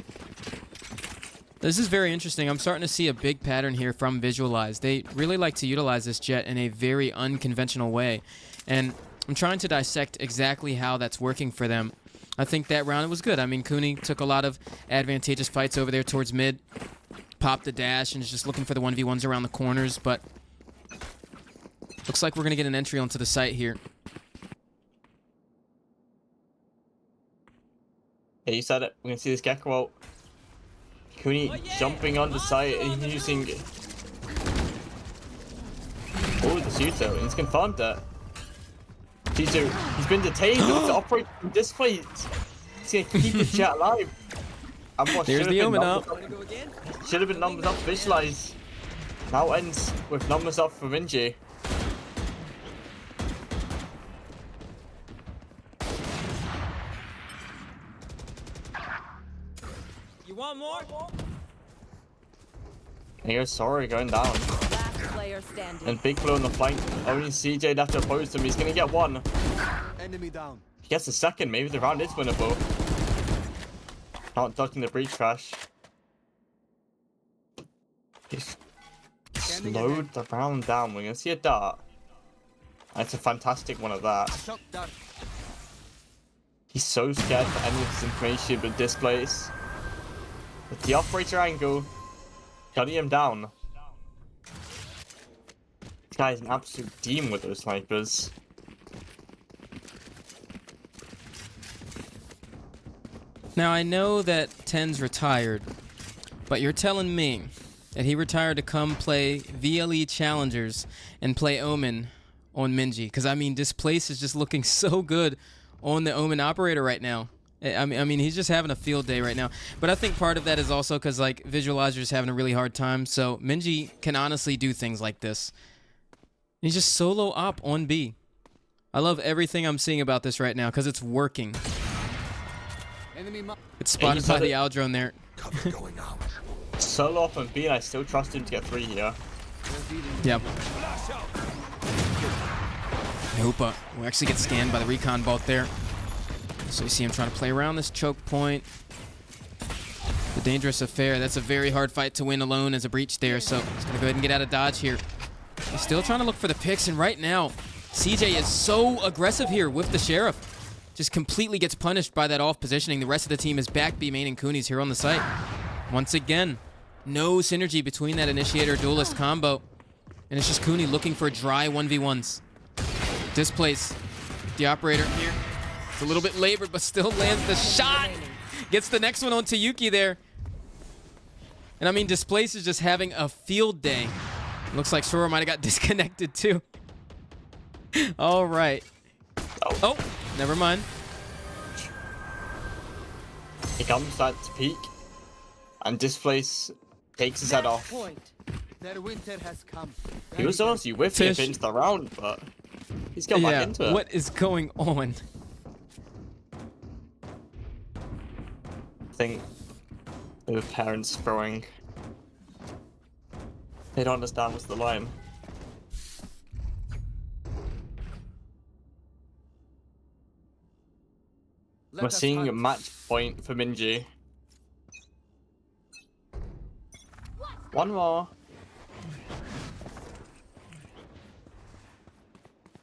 This is very interesting. I'm starting to see a big pattern here from Visualize. They really like to utilize this jet in a very unconventional way. And I'm trying to dissect exactly how that's working for them. I think that round it was good. I mean, Cooney took a lot of advantageous fights over there towards mid. Popped the dash and is just looking for the 1v1s around the corners, but looks like we're going to get an entry onto the site here. Yeah, you said it. We're going to see this Gecko out. Cooney jumping on the site and using... Oh, the shooter. And he's confirmed that. T2, he's been detained. The operator from Display. He's going to keep the jet alive. And what There's the Omen up. Should have been numbers up to Visualize. Now ends with numbers up for MINJI. You want more? And here's Sorry going down. Last player standing. And Big Blue on the flank. Only CJ left to oppose him. He's going to get one. Enemy down. He gets a second. Maybe the round is winnable. Not ducking the breach crash. He's slowed the round down. We're going to see a dart. That's a fantastic one of that. Shock dart. He's so scared for any of this information but Displace. With the operator angle, cutting him down. This guy is an absolute demon with those snipers. Now, I know that Ten's retired, but you're telling me that he retired to come play VLE Challengers and play Omen on MINJI? Because, I mean, Displace is just looking so good on the Omen operator right now. I mean, he's just having a field day right now. But I think part of that is also because, like, Visualizer's having a really hard time. So MINJI can honestly do things like this. He's just solo op on B. I love everything I'm seeing about this right now because it's working. Enemy It's spotted by the Al drone there. Cover going out. Solo off on B, and I still trust him to get 3 here. Yep. Hoopa will actually get scanned by the recon bolt there. So you see him trying to play around this choke point. The dangerous affair. That's a very hard fight to win alone as a breach there. So he's going to go ahead and get out of dodge here. He's still trying to look for the picks. And right now, CJ is so aggressive here with the Sheriff. just completely gets punished by that off positioning. The rest of the team is back B main, and Cooney's here on the site. Once again, no synergy between that Initiator Duelist combo. And it's just Cooney looking for dry 1v1s. Displace the operator here. It's a little bit labored, but still lands the shot. Gets the next one on to Yuki there. And I mean, Displace is just having a field day. Looks like Sora might have got disconnected too. All right. Oh, never mind. He comes back to peak, and Displace takes his head off. Their winter has come. He was obviously with him Fish. into the round, but he's gone back into it. What is going on? I think the parents throwing. They don't understand what's the line. Let We're us seeing a hunt. match point for MINJI. One more.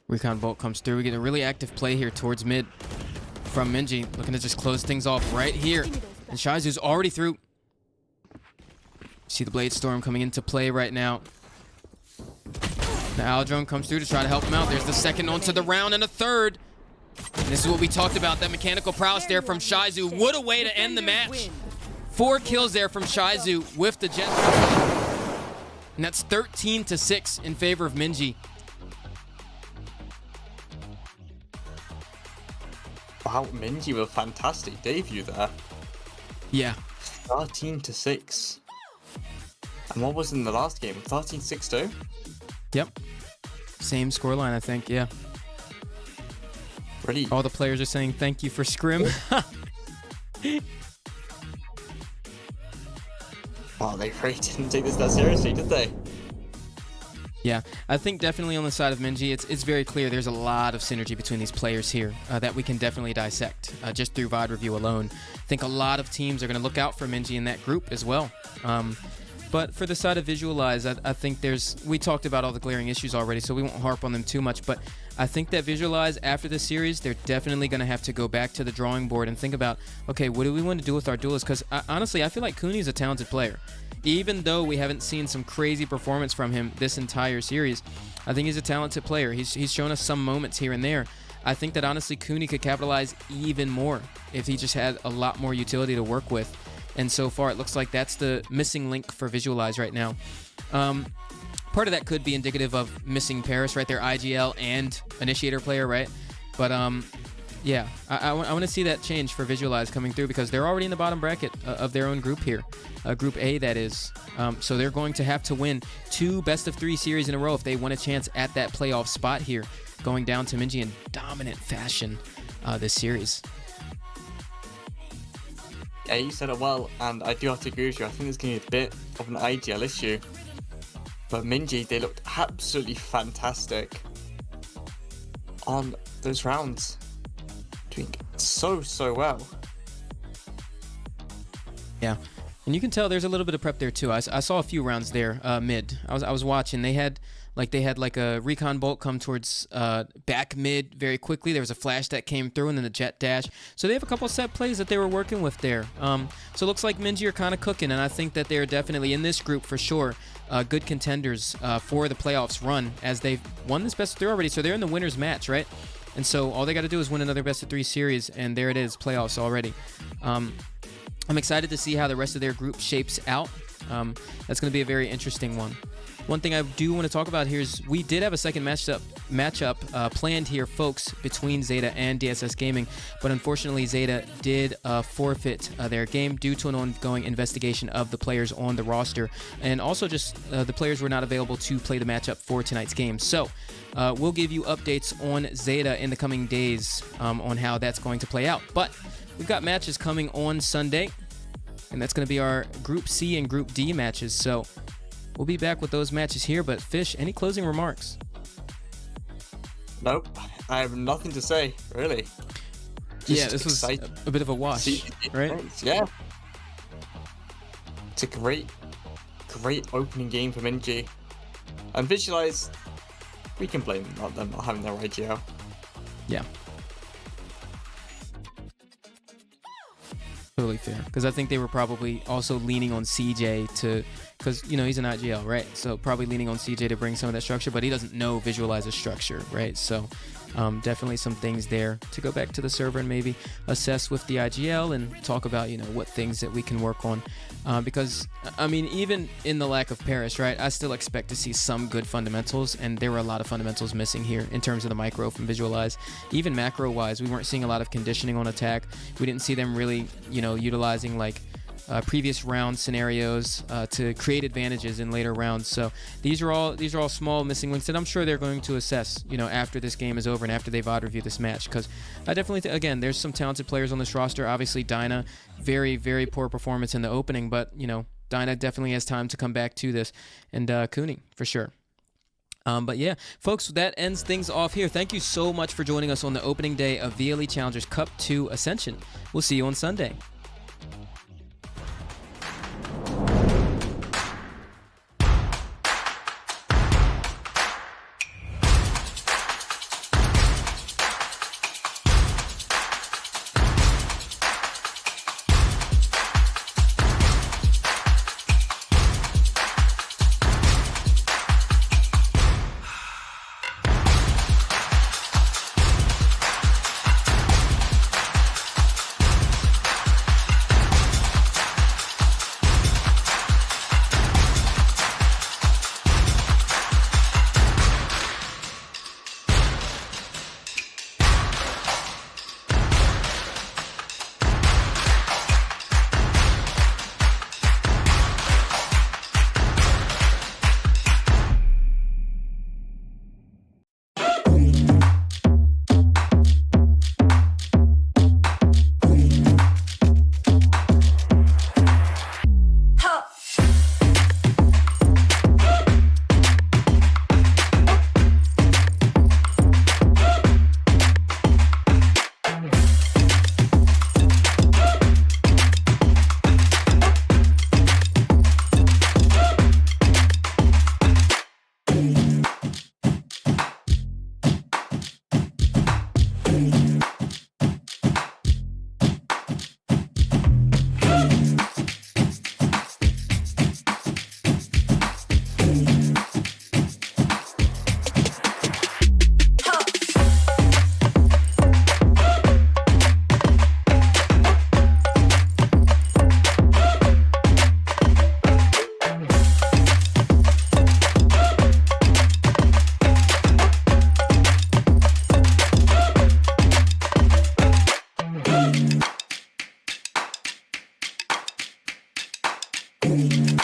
Recon Bolt comes through. We get a really active play here towards mid from MINJI. Looking to just close things off right here. And Shizu's already through. See the Blade Storm coming into play right now. The Aldrone comes through to try to help him out. There's the second onto the round and a third. And this is what we talked about, that mechanical prowess there from Shizu. What a way to end the match. 4 kills there from Shizu with the Jet. And that's 13-6 in favor of MINJI. Wow, MINJI with a fantastic debut there. Yeah. 13-6. And what was in the last game? 13-6 too? Yep. Same scoreline, I think. Yeah. Really? All the players are saying thank you for scrim. Wow, they really didn't take this that seriously, did they? Yeah, I think definitely on the side of MINJI, it's very clear there's a lot of synergy between these players here that we can definitely dissect just through VOD review alone. I think a lot of teams are going to look out for MINJI in that group as well. But for the side of Visualize, I think we talked about all the glaring issues already, so we won't harp on them too much, but I think that Visualize, after this series, they're definitely going to have to go back to the drawing board and think about, okay, what do we want to do with our duelists? Because honestly, I feel like Cooney's a talented player. Even though we haven't seen some crazy performance from him this entire series, I think he's a talented player. He's shown us some moments here and there. I think that honestly, Cooney could capitalize even more if he just had a lot more utility to work with. And so far, it looks like that's the missing link for Visualize right now. Part of that could be indicative of missing Paris right there, IGL and Initiator player, right? But yeah, I want to see that change for Visualize coming through because they're already in the bottom bracket of their own group here, Group A that is. So they're going to have to win 2 best-of-3 series in a row if they want a chance at that playoff spot here, going down to MINJI in dominant fashion this series. Yeah, you said it well, and I do have to agree with you. I think there's going to be a bit of an IGL issue. But MINJI, they looked absolutely fantastic on those rounds. Doing so well. Yeah, and you can tell there's a little bit of prep there too. I saw a few rounds there mid. I was watching. They had like a recon bolt come towards back mid very quickly. There was a flash that came through and then a jet dash. So they have a couple set plays that they were working with there. So it looks like MINJI are kind of cooking, and I think that they're definitely in this group for sure. Good contenders for the playoffs run as they've won this best of 3 already. So they're in the winner's match, right? And so all they got to do is win another best of 3 series, and there it is, playoffs already. I'm excited to see how the rest of their group shapes out. That's going to be a very interesting one. One thing I do want to talk about here is we did have a second matchup planned here, folks, between Zeta and DSS Gaming, but unfortunately Zeta did forfeit their game due to an ongoing investigation of the players on the roster, and also just the players were not available to play the matchup for tonight's game. So we'll give you updates on Zeta in the coming days on how that's going to play out. But we've got matches coming on Sunday, and that's going to be our Group C and Group D matches. So we'll be back with those matches here, but Fish, any closing remarks? Nope, I have nothing to say, really. Yeah, this was a bit of a wash, right? Yeah. It's a great opening game for MINJI. And Visualize, we can blame them not having their IGL. Yeah. totally fair. Because I think they were probably also leaning on CJ to, because, you know, he's an IGL, right? So probably leaning on CJ to bring some of that structure, but he doesn't know visualize a structure, right? So definitely some things there to go back to the server and maybe assess with the IGL and talk about, you know, what things that we can work on. Because, I mean, even in the lack of Paris, right, I still expect to see some good fundamentals, and there were a lot of fundamentals missing here in terms of the micro from visualize. Even macro-wise, we weren't seeing a lot of conditioning on attack. We didn't see them really, you know, utilizing like previous round scenarios to create advantages in later rounds. So these are all small missing links that I'm sure they're going to assess, you know, after this game is over and after they've VOD reviewed this match. Because I definitely think, again, there's some talented players on this roster. Obviously, Dyna, very, very poor performance in the opening, but, you know, Dyna definitely has time to come back to this, and Kuni for sure. But yeah, folks, that ends things off here. Thank you so much for joining us on the opening day of VLE Challengers Cup 2 Ascension. We'll see you on Sunday. Thank you.